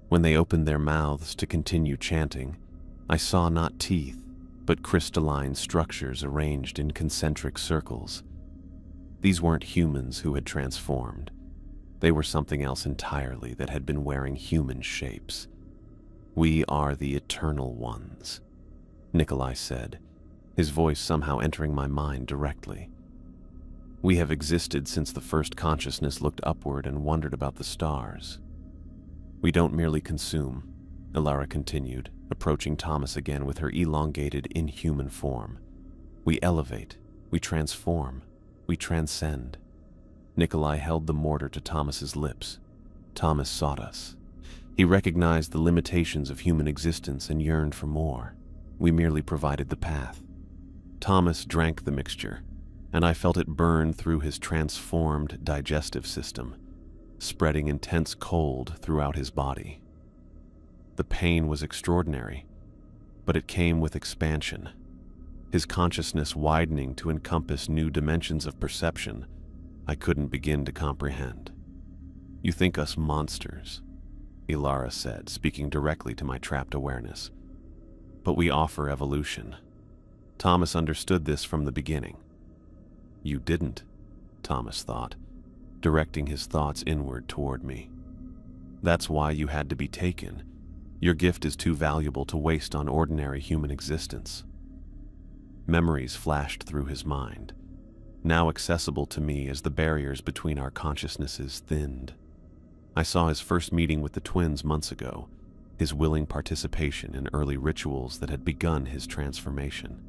Speaker 1: When they opened their mouths to continue chanting, I saw not teeth, but crystalline structures arranged in concentric circles. These weren't humans who had transformed. They were something else entirely that had been wearing human shapes. "We are the Eternal Ones," Nikolai said, his voice somehow entering my mind directly. "We have existed since the first consciousness looked upward and wondered about the stars. We don't merely consume," Ilara continued, approaching Thomas again with her elongated, inhuman form. "We elevate, we transform, we transcend." Nikolai held the mortar to Thomas's lips. Thomas sought us. He recognized the limitations of human existence and yearned for more. We merely provided the path. Thomas drank the mixture, and I felt it burn through his transformed digestive system, spreading intense cold throughout his body. The pain was extraordinary, but it came with expansion, his consciousness widening to encompass new dimensions of perception I couldn't begin to comprehend. "You think us monsters," Ilara said, speaking directly to my trapped awareness. "But we offer evolution. Thomas understood this from the beginning." "You didn't," Thomas thought, directing his thoughts inward toward me. "That's why you had to be taken. Your gift is too valuable to waste on ordinary human existence." Memories flashed through his mind, now accessible to me as the barriers between our consciousnesses thinned. I saw his first meeting with the twins months ago, his willing participation in early rituals that had begun his transformation.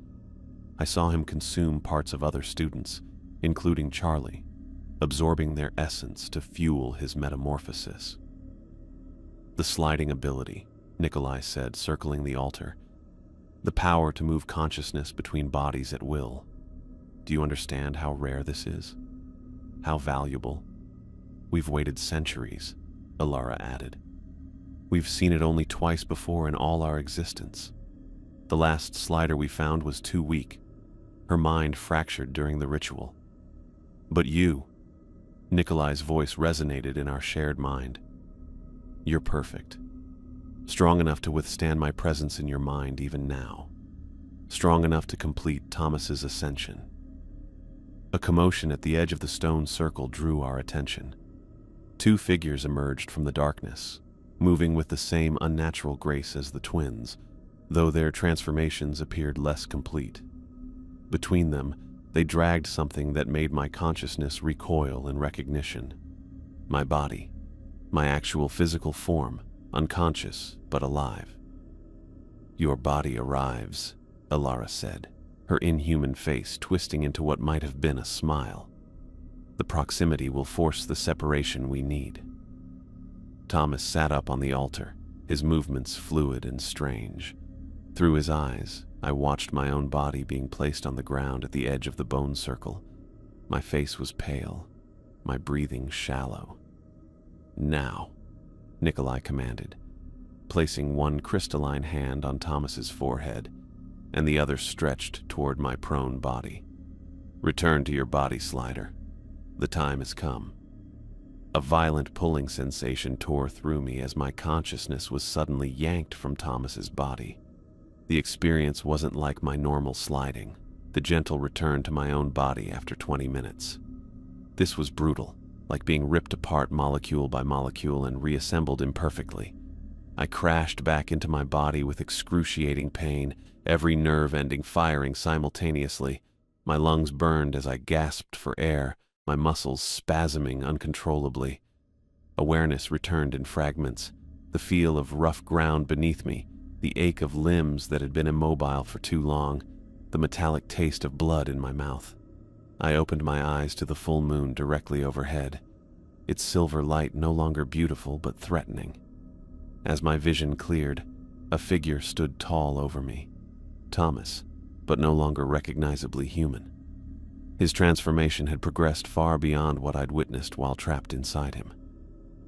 Speaker 1: I saw him consume parts of other students, including Charlie, absorbing their essence to fuel his metamorphosis. "The sliding ability," Nikolai said, circling the altar. "The power to move consciousness between bodies at will. Do you understand how rare this is? How valuable? We've waited centuries," Ilara added. "We've seen it only twice before in all our existence. The last slider we found was too weak. Her mind fractured during the ritual. But you," Nikolai's voice resonated in our shared mind. "You're perfect. Strong enough to withstand my presence in your mind even now. Strong enough to complete Thomas's ascension." A commotion at the edge of the stone circle drew our attention. Two figures emerged from the darkness, moving with the same unnatural grace as the twins, though their transformations appeared less complete. Between them, they dragged something that made my consciousness recoil in recognition. My body, my actual physical form, unconscious but alive. "Your body arrives," Ilara said, her inhuman face twisting into what might have been a smile. "The proximity will force the separation we need." Thomas sat up on the altar, his movements fluid and strange. Through his eyes, I watched my own body being placed on the ground at the edge of the bone circle. My face was pale, my breathing shallow. "Now," Nikolai commanded, placing one crystalline hand on Thomas's forehead and the other stretched toward my prone body. "Return to your body, Slider. The time has come." A violent pulling sensation tore through me as my consciousness was suddenly yanked from Thomas's body. The experience wasn't like my normal sliding, the gentle return to my own body after 20 minutes. This was brutal, like being ripped apart molecule by molecule and reassembled imperfectly. I crashed back into my body with excruciating pain, every nerve ending firing simultaneously. My lungs burned as I gasped for air, my muscles spasming uncontrollably. Awareness returned in fragments, the feel of rough ground beneath me, the ache of limbs that had been immobile for too long, the metallic taste of blood in my mouth. I opened my eyes to the full moon directly overhead, its silver light no longer beautiful but threatening. As my vision cleared, a figure stood tall over me. Thomas, but no longer recognizably human. His transformation had progressed far beyond what I'd witnessed while trapped inside him.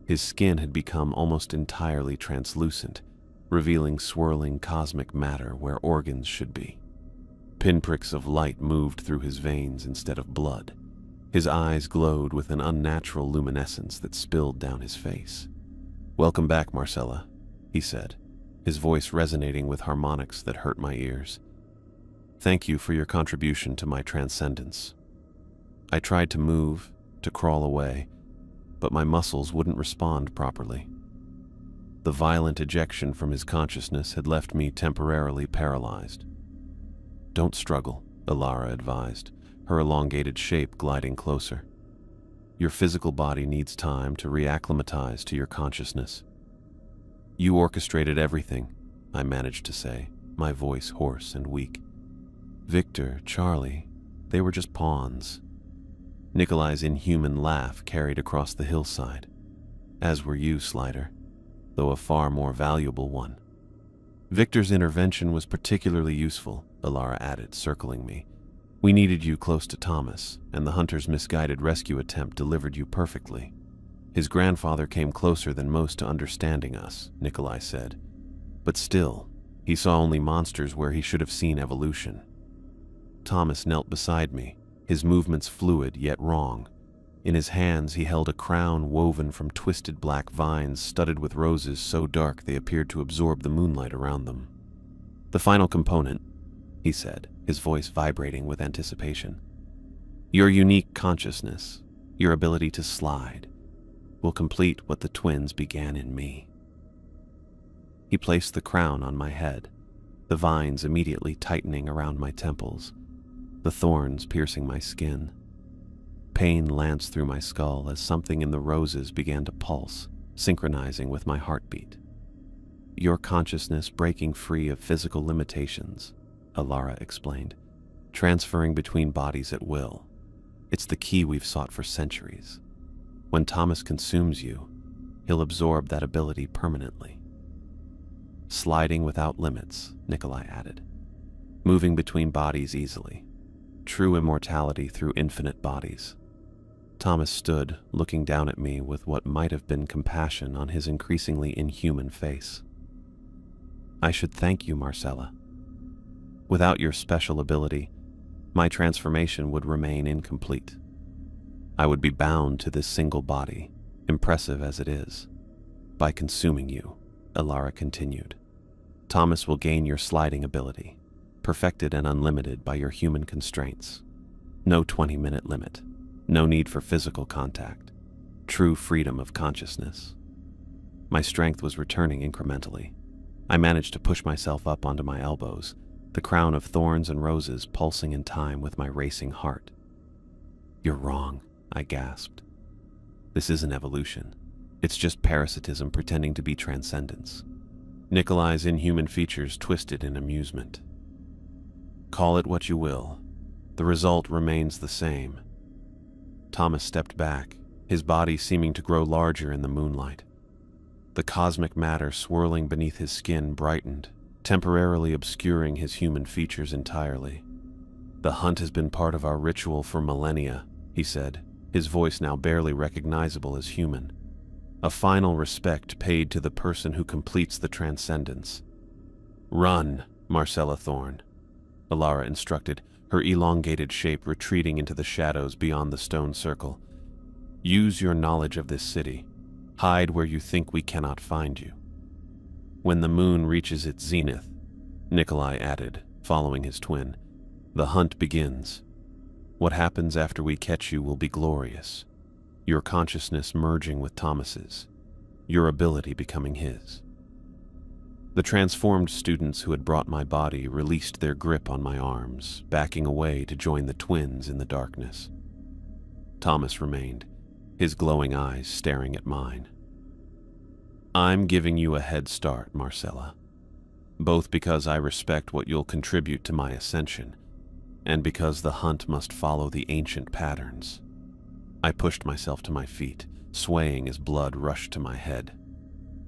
Speaker 1: His skin had become almost entirely translucent, revealing swirling cosmic matter where organs should be. Pinpricks of light moved through his veins instead of blood. His eyes glowed with an unnatural luminescence that spilled down his face. "Welcome back, Marcella," he said, his voice resonating with harmonics that hurt my ears. "Thank you for your contribution to my transcendence." I tried to move, to crawl away, but my muscles wouldn't respond properly. The violent ejection from his consciousness had left me temporarily paralyzed. "Don't struggle," Alara advised, her elongated shape gliding closer. "Your physical body needs time to reacclimatize to your consciousness." "You orchestrated everything," I managed to say, my voice hoarse and weak. "Victor, Charlie, they were just pawns." Nikolai's inhuman laugh carried across the hillside. "As were you, Slider, though a far more valuable one." "Victor's intervention was particularly useful," Alara added, circling me. "We needed you close to Thomas, and the hunter's misguided rescue attempt delivered you perfectly." "His grandfather came closer than most to understanding us," Nikolai said. "But still, he saw only monsters where he should have seen evolution." Thomas knelt beside me, his movements fluid yet wrong. In his hands he held a crown woven from twisted black vines studded with roses so dark they appeared to absorb the moonlight around them. "The final component," he said, his voice vibrating with anticipation. "Your unique consciousness, your ability to slide, will complete what the twins began in me." He placed the crown on my head, the vines immediately tightening around my temples, the thorns piercing my skin. Pain lanced through my skull as something in the roses began to pulse, synchronizing with my heartbeat. "Your consciousness breaking free of physical limitations," Alara explained, "transferring between bodies at will. It's the key we've sought for centuries. When Thomas consumes you, he'll absorb that ability permanently." "Sliding without limits," Nikolai added. "Moving between bodies easily. True immortality through infinite bodies." Thomas stood, looking down at me with what might have been compassion on his increasingly inhuman face. "I should thank you, Marcella. Without your special ability, my transformation would remain incomplete. I would be bound to this single body, impressive as it is. By consuming you," Alara continued, "Thomas will gain your sliding ability, perfected and unlimited by your human constraints. No 20-minute limit, no need for physical contact, true freedom of consciousness." My strength was returning incrementally. I managed to push myself up onto my elbows, the crown of thorns and roses pulsing in time with my racing heart. "You're wrong," I gasped. "This isn't evolution. It's just parasitism pretending to be transcendence." Nikolai's inhuman features twisted in amusement. "Call it what you will. The result remains the same." Thomas stepped back, his body seeming to grow larger in the moonlight. The cosmic matter swirling beneath his skin brightened, temporarily obscuring his human features entirely. "The hunt has been part of our ritual for millennia," he said, his voice now barely recognizable as human. "A final respect paid to the person who completes the transcendence." "Run, Marcella Thorne," Alara instructed, her elongated shape retreating into the shadows beyond the stone circle. "Use your knowledge of this city. Hide where you think we cannot find you." "When the moon reaches its zenith," Nikolai added, following his twin, "the hunt begins. What happens after we catch you will be glorious. your consciousness merging with Thomas's, your ability becoming his. The transformed students who had brought my body released their grip on my arms, backing away to join the twins in the darkness. Thomas remained, his glowing eyes staring at mine. I'm giving you a head start, Marcella, both because I respect what you'll contribute to my ascension, and because the hunt must follow the ancient patterns. I pushed myself to my feet, swaying as blood rushed to my head.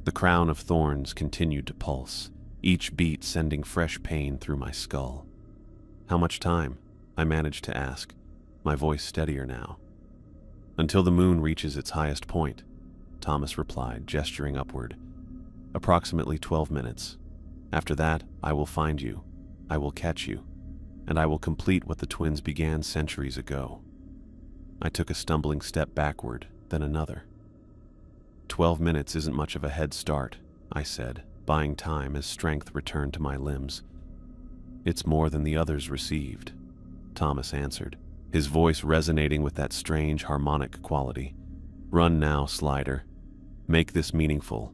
Speaker 1: The crown of thorns continued to pulse, each beat sending fresh pain through my skull. How much time? I managed to ask, my voice steadier now. Until the moon reaches its highest point, Thomas replied, gesturing upward. Approximately 12 minutes. After that, I will find you, I will catch you, and I will complete what the twins began centuries ago. I took a stumbling step backward, then another. 12 minutes isn't much of a head start, I said, buying time as strength returned to my limbs. It's more than the others received, Thomas answered, his voice resonating with that strange harmonic quality. Run now, Slider. Make this meaningful.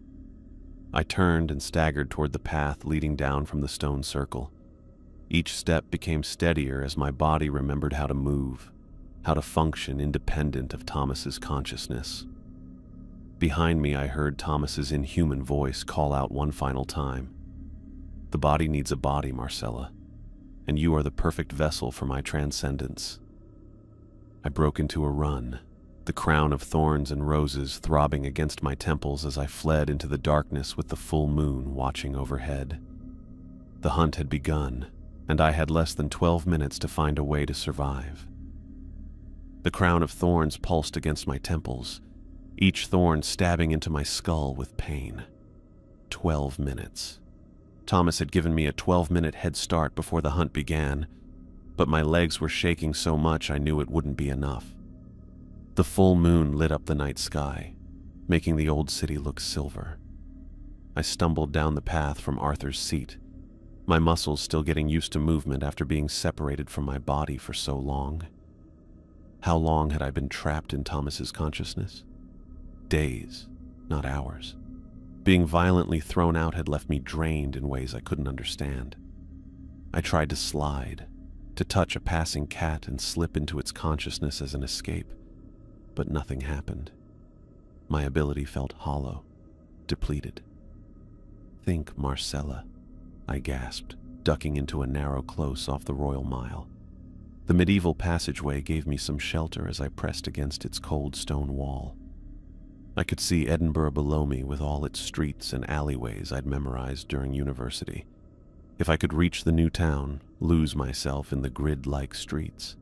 Speaker 1: I turned and staggered toward the path leading down from the stone circle. Each step became steadier as my body remembered how to move, how to function independent of Thomas's consciousness. Behind me, I heard Thomas's inhuman voice call out one final time. The body needs a body, Marcella, and you are the perfect vessel for my transcendence. I broke into a run, the crown of thorns and roses throbbing against my temples as I fled into the darkness with the full moon watching overhead. The hunt had begun, and I had less than 12 minutes to find a way to survive. The crown of thorns pulsed against my temples, each thorn stabbing into my skull with pain. 12 minutes. Thomas had given me a 12-minute head start before the hunt began, but my legs were shaking so much I knew it wouldn't be enough. The full moon lit up the night sky, making the old city look silver. I stumbled down the path from Arthur's seat, my muscles still getting used to movement after being separated from my body for so long. How long had I been trapped in Thomas's consciousness? Days, not hours. Being violently thrown out had left me drained in ways I couldn't understand. I tried to slide, to touch a passing cat and slip into its consciousness as an escape, but nothing happened. My ability felt hollow, depleted. Think, Marcella, I gasped, ducking into a narrow close off the Royal Mile. The medieval passageway gave me some shelter as I pressed against its cold stone wall. I could see Edinburgh below me with all its streets and alleyways I'd memorized during university. If I could reach the new town, lose myself in the grid-like streets.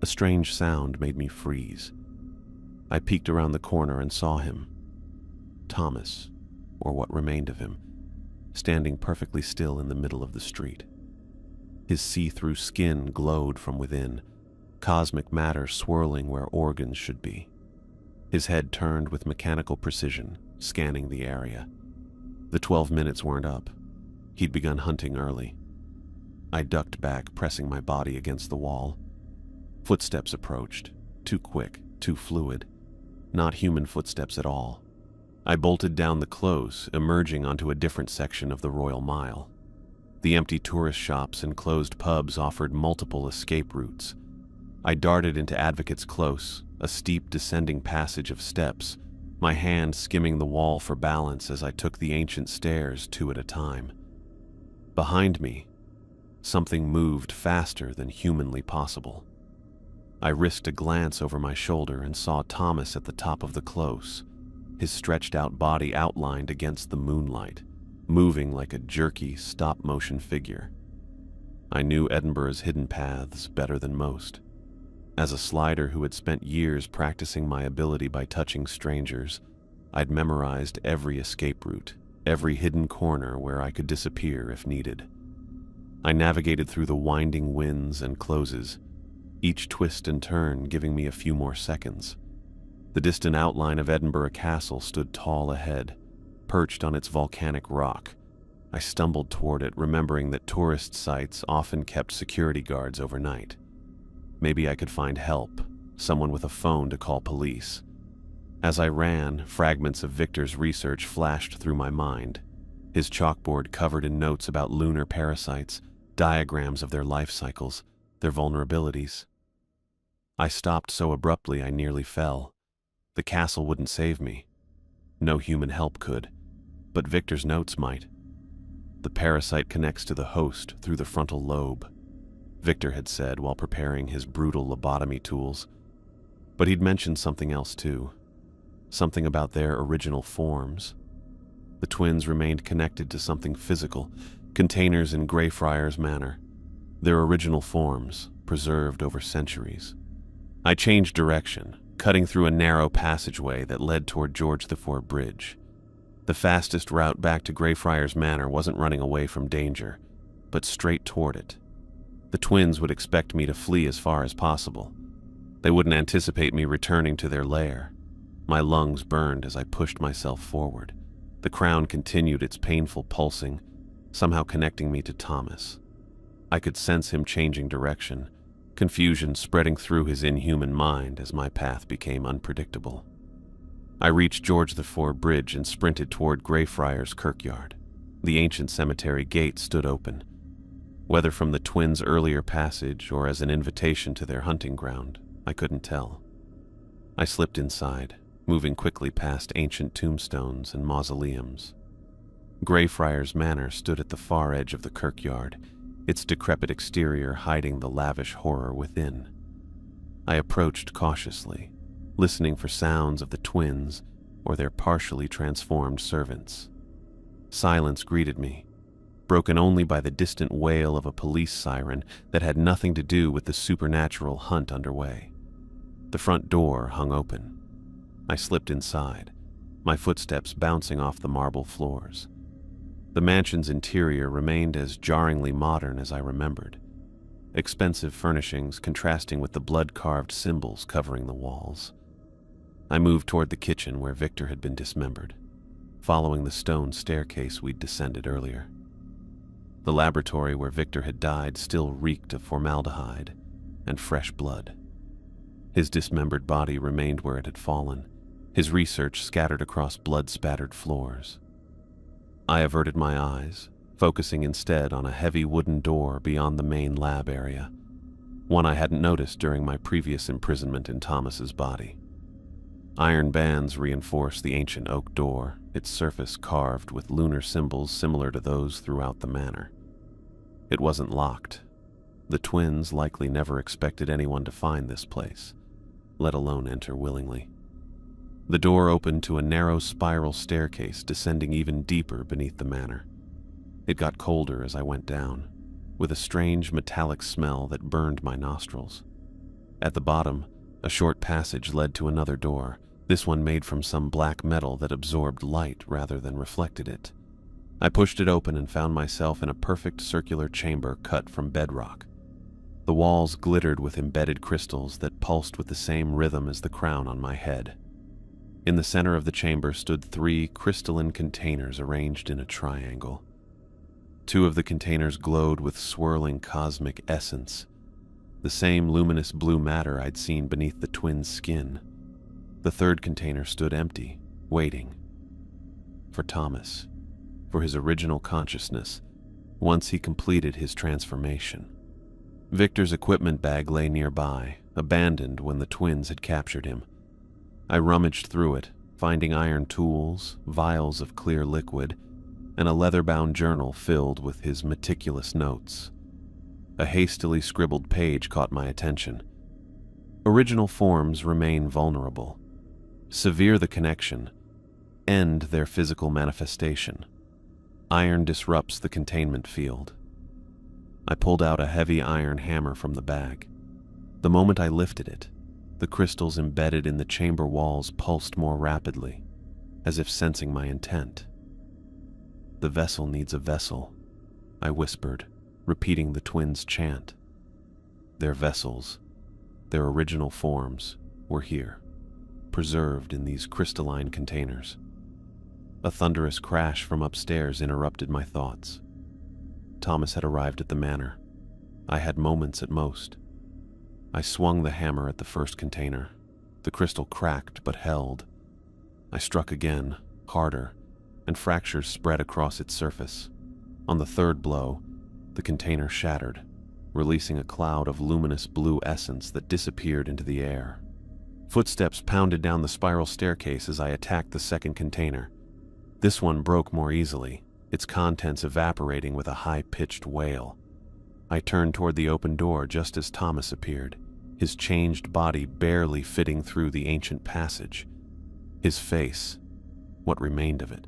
Speaker 1: A strange sound made me freeze. I peeked around the corner and saw him. Thomas, or what remained of him, standing perfectly still in the middle of the street. His see-through skin glowed from within, cosmic matter swirling where organs should be. His head turned with mechanical precision, scanning the area. The 12 minutes weren't up. He'd begun hunting early. I ducked back, pressing my body against the wall. Footsteps approached, too quick, too fluid. Not human footsteps at all. I bolted down the close, emerging onto a different section of the Royal Mile. The empty tourist shops and closed pubs offered multiple escape routes. I darted into Advocate's Close, a steep descending passage of steps, my hand skimming the wall for balance as I took the ancient stairs 2 at a time. Behind me, something moved faster than humanly possible. I risked a glance over my shoulder and saw Thomas at the top of the close, his stretched-out body outlined against the moonlight, moving like a jerky, stop-motion figure. I knew Edinburgh's hidden paths better than most. As a slider who had spent years practicing my ability by touching strangers, I'd memorized every escape route, every hidden corner where I could disappear if needed. I navigated through the winding wynds and closes, each twist and turn giving me a few more seconds. The distant outline of Edinburgh Castle stood tall ahead, perched on its volcanic rock. I stumbled toward it, remembering that tourist sites often kept security guards overnight. Maybe I could find help, someone with a phone to call police. As I ran, fragments of Victor's research flashed through my mind, his chalkboard covered in notes about lunar parasites, diagrams of their life cycles, their vulnerabilities. I stopped so abruptly I nearly fell. The castle wouldn't save me. No human help could, but Victor's notes might. The parasite connects to the host through the frontal lobe, Victor had said while preparing his brutal lobotomy tools. But he'd mentioned something else too. Something about their original forms. The twins remained connected to something physical, containers in Greyfriars Manor. Their original forms, preserved over centuries. I changed direction, cutting through a narrow passageway that led toward George IV Bridge. The fastest route back to Greyfriars Manor wasn't running away from danger, but straight toward it. The twins would expect me to flee as far as possible. They wouldn't anticipate me returning to their lair. My lungs burned as I pushed myself forward. The crown continued its painful pulsing, somehow connecting me to Thomas. I could sense him changing direction, confusion spreading through his inhuman mind as my path became unpredictable. I reached George IV Bridge and sprinted toward Greyfriars Kirkyard. The ancient cemetery gate stood open. Whether from the twins' earlier passage or as an invitation to their hunting ground, I couldn't tell. I slipped inside, moving quickly past ancient tombstones and mausoleums. Greyfriars Manor stood at the far edge of the kirkyard, its decrepit exterior hiding the lavish horror within. I approached cautiously, listening for sounds of the twins or their partially transformed servants. Silence greeted me, broken only by the distant wail of a police siren that had nothing to do with the supernatural hunt underway. The front door hung open. I slipped inside, my footsteps bouncing off the marble floors. The mansion's interior remained as jarringly modern as I remembered, expensive furnishings contrasting with the blood-carved symbols covering the walls. I moved toward the kitchen where Victor had been dismembered, following the stone staircase we'd descended earlier. The laboratory where Victor had died still reeked of formaldehyde and fresh blood. His dismembered body remained where it had fallen, his research scattered across blood-spattered floors. I averted my eyes, focusing instead on a heavy wooden door beyond the main lab area, one I hadn't noticed during my previous imprisonment in Thomas's body. Iron bands reinforced the ancient oak door, its surface carved with lunar symbols similar to those throughout the manor. It wasn't locked. The twins likely never expected anyone to find this place, let alone enter willingly. The door opened to a narrow spiral staircase descending even deeper beneath the manor. It got colder as I went down, with a strange metallic smell that burned my nostrils. At the bottom, a short passage led to another door, this one made from some black metal that absorbed light rather than reflected it. I pushed it open and found myself in a perfect circular chamber cut from bedrock. The walls glittered with embedded crystals that pulsed with the same rhythm as the crown on my head. In the center of the chamber stood 3 crystalline containers arranged in a triangle. 2 of the containers glowed with swirling cosmic essence, the same luminous blue matter I'd seen beneath the twins' skin. The 3rd container stood empty, waiting. For Thomas, for his original consciousness, once he completed his transformation. Victor's equipment bag lay nearby, abandoned when the twins had captured him. I rummaged through it, finding iron tools, vials of clear liquid, and a leather-bound journal filled with his meticulous notes. A hastily scribbled page caught my attention. Original forms remain vulnerable. Sever the connection. End their physical manifestation. Iron disrupts the containment field. I pulled out a heavy iron hammer from the bag. The moment I lifted it, the crystals embedded in the chamber walls pulsed more rapidly, as if sensing my intent. "The vessel needs a vessel," I whispered, repeating the twins' chant. Their vessels, their original forms, were here, preserved in these crystalline containers. A thunderous crash from upstairs interrupted my thoughts. Thomas had arrived at the manor. I had moments at most. I swung the hammer at the first container. The crystal cracked but held. I struck again, harder, and fractures spread across its surface. On the third blow, the container shattered, releasing a cloud of luminous blue essence that disappeared into the air. Footsteps pounded down the spiral staircase as I attacked the second container. This one broke more easily, its contents evaporating with a high-pitched wail. I turned toward the open door just as Thomas appeared, his changed body barely fitting through the ancient passage. His face, what remained of it,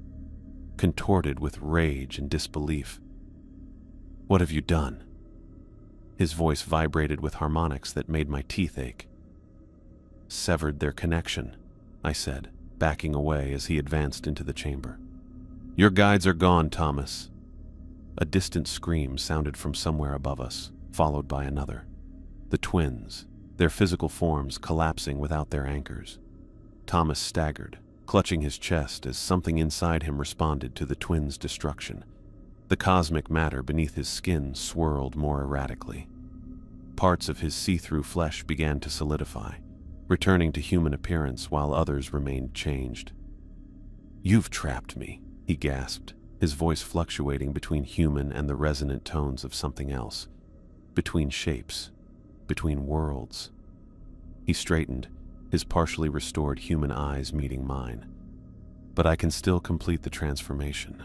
Speaker 1: contorted with rage and disbelief. "What have you done?" His voice vibrated with harmonics that made my teeth ache. "Severed their connection," I said, backing away as he advanced into the chamber. "Your guides are gone, Thomas." A distant scream sounded from somewhere above us, followed by another. The twins, their physical forms collapsing without their anchors. Thomas staggered, clutching his chest as something inside him responded to the twins' destruction. The cosmic matter beneath his skin swirled more erratically. Parts of his see-through flesh began to solidify, returning to human appearance while others remained changed. "You've trapped me," he gasped, his voice fluctuating between human and the resonant tones of something else. Between shapes, between worlds. He straightened, his partially restored human eyes meeting mine. "But I can still complete the transformation.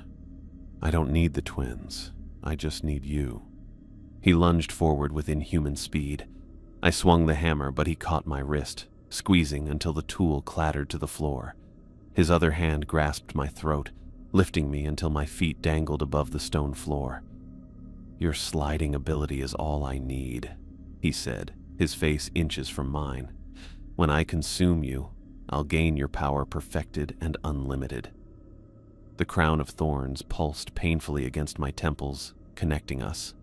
Speaker 1: I don't need the twins, I just need you." He lunged forward with inhuman speed. I swung the hammer, but he caught my wrist, squeezing until the tool clattered to the floor. His other hand grasped my throat, lifting me until my feet dangled above the stone floor. "Your sliding ability is all I need," he said, his face inches from mine. "When I consume you, I'll gain your power perfected and unlimited." The crown of thorns pulsed painfully against my temples, connecting us.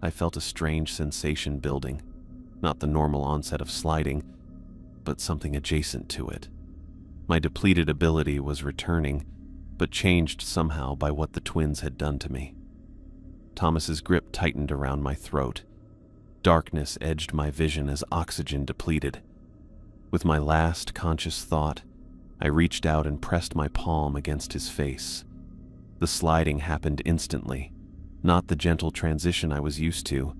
Speaker 1: I felt a strange sensation building, not the normal onset of sliding, but something adjacent to it. My depleted ability was returning, but changed somehow by what the twins had done to me. Thomas's grip tightened around my throat. Darkness edged my vision as oxygen depleted. With my last conscious thought, I reached out and pressed my palm against his face. The sliding happened instantly, not the gentle transition I was used to,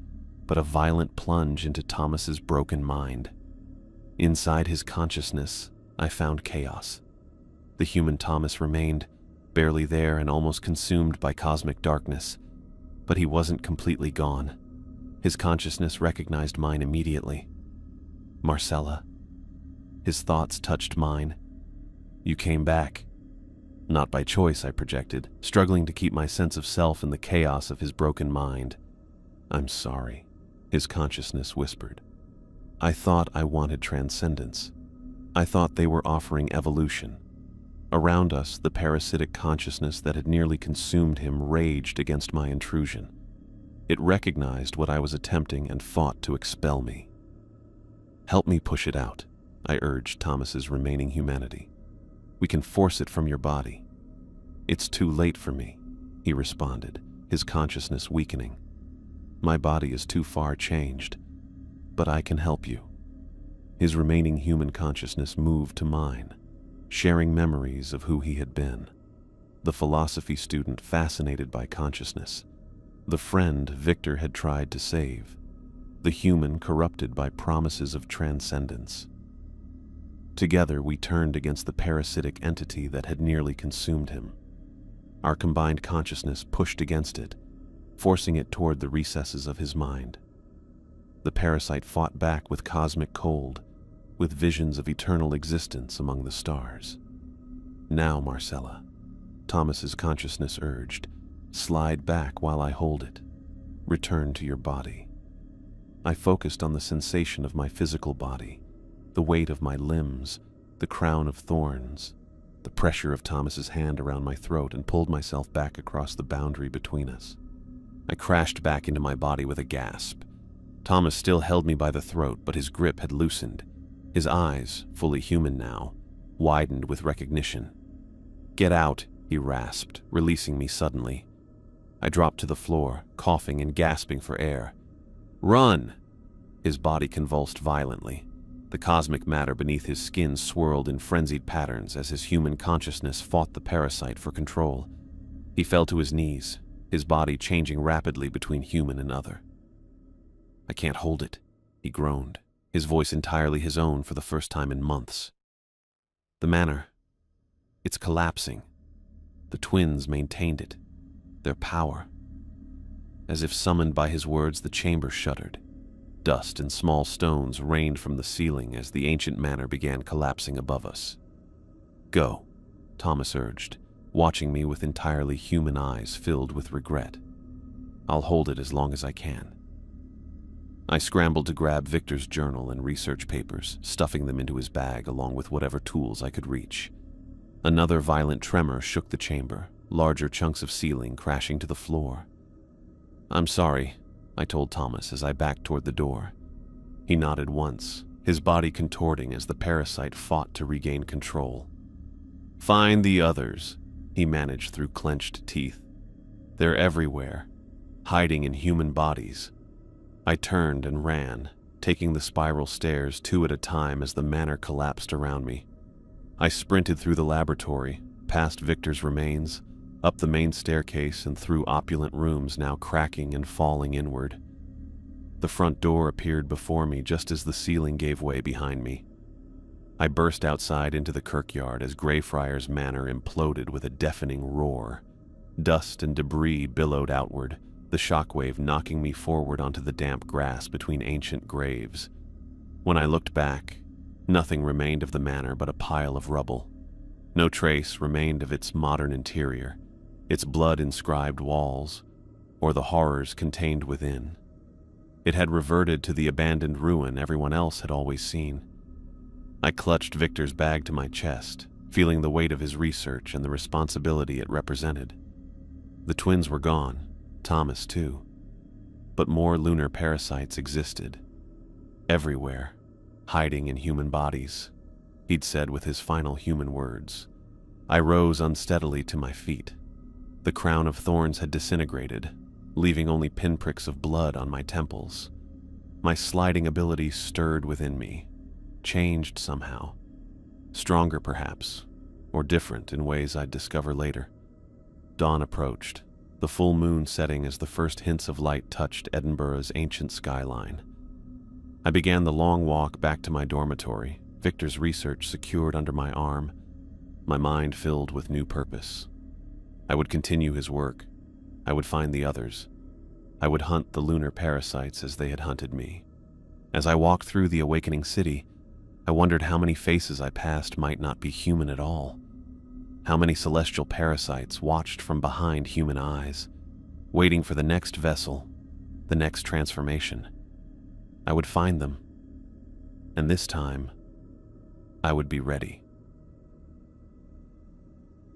Speaker 1: but a violent plunge into Thomas's broken mind. Inside his consciousness, I found chaos. The human Thomas remained, barely there and almost consumed by cosmic darkness, but he wasn't completely gone. His consciousness recognized mine immediately. "Marcella." His thoughts touched mine. "You came back." Not by choice, I projected, struggling to keep my sense of self in the chaos of his broken mind. "I'm sorry," his consciousness whispered. "I thought I wanted transcendence. I thought they were offering evolution." Around us, the parasitic consciousness that had nearly consumed him raged against my intrusion. It recognized what I was attempting and fought to expel me. "Help me push it out," I urged Thomas's remaining humanity. "We can force it from your body." "It's too late for me," he responded, his consciousness weakening. "My body is too far changed, but I can help you." His remaining human consciousness moved to mine, sharing memories of who he had been. The philosophy student fascinated by consciousness. The friend Victor had tried to save. The human corrupted by promises of transcendence. Together we turned against the parasitic entity that had nearly consumed him. Our combined consciousness pushed against it, forcing it toward the recesses of his mind. The parasite fought back with cosmic cold, with visions of eternal existence among the stars. "Now, Marcella," Thomas's consciousness urged, "slide back while I hold it. Return to your body." I focused on the sensation of my physical body, the weight of my limbs, the crown of thorns, the pressure of Thomas's hand around my throat, and pulled myself back across the boundary between us. I crashed back into my body with a gasp. Thomas still held me by the throat, but his grip had loosened. His eyes, fully human now, widened with recognition. "Get out," he rasped, releasing me suddenly. I dropped to the floor, coughing and gasping for air. "Run!" His body convulsed violently. The cosmic matter beneath his skin swirled in frenzied patterns as his human consciousness fought the parasite for control. He fell to his knees, his body changing rapidly between human and other. "I can't hold it," he groaned, his voice entirely his own for the first time in months. "The manor, it's collapsing. The twins maintained it, their power." As if summoned by his words, the chamber shuddered. Dust and small stones rained from the ceiling as the ancient manor began collapsing above us. "Go," Thomas urged, watching me with entirely human eyes filled with regret. "I'll hold it as long as I can." I scrambled to grab Victor's journal and research papers, stuffing them into his bag along with whatever tools I could reach. Another violent tremor shook the chamber, larger chunks of ceiling crashing to the floor. "I'm sorry," I told Thomas as I backed toward the door. He nodded once, his body contorting as the parasite fought to regain control. "Find the others," he managed through clenched teeth. "They're everywhere, hiding in human bodies." I turned and ran, taking the spiral stairs 2 at a time as the manor collapsed around me. I sprinted through the laboratory, past Victor's remains, up the main staircase and through opulent rooms now cracking and falling inward. The front door appeared before me just as the ceiling gave way behind me. I burst outside into the kirkyard as Greyfriars Manor imploded with a deafening roar. Dust and debris billowed outward, the shockwave knocking me forward onto the damp grass between ancient graves. When I looked back, nothing remained of the manor but a pile of rubble. No trace remained of its modern interior, its blood-inscribed walls, or the horrors contained within. It had reverted to the abandoned ruin everyone else had always seen. I clutched Victor's bag to my chest, feeling the weight of his research and the responsibility it represented. The twins were gone, Thomas too. But more lunar parasites existed. Everywhere, hiding in human bodies, he'd said with his final human words. I rose unsteadily to my feet. The crown of thorns had disintegrated, leaving only pinpricks of blood on my temples. My sliding ability stirred within me, changed somehow. Stronger perhaps, or different in ways I'd discover later. Dawn approached, the full moon setting as the first hints of light touched Edinburgh's ancient skyline. I began the long walk back to my dormitory, Victor's research secured under my arm, my mind filled with new purpose. I would continue his work. I would find the others. I would hunt the lunar parasites as they had hunted me. As I walked through the awakening city, I wondered how many faces I passed might not be human at all. How many celestial parasites watched from behind human eyes, waiting for the next vessel, the next transformation. I would find them, and this time, I would be ready.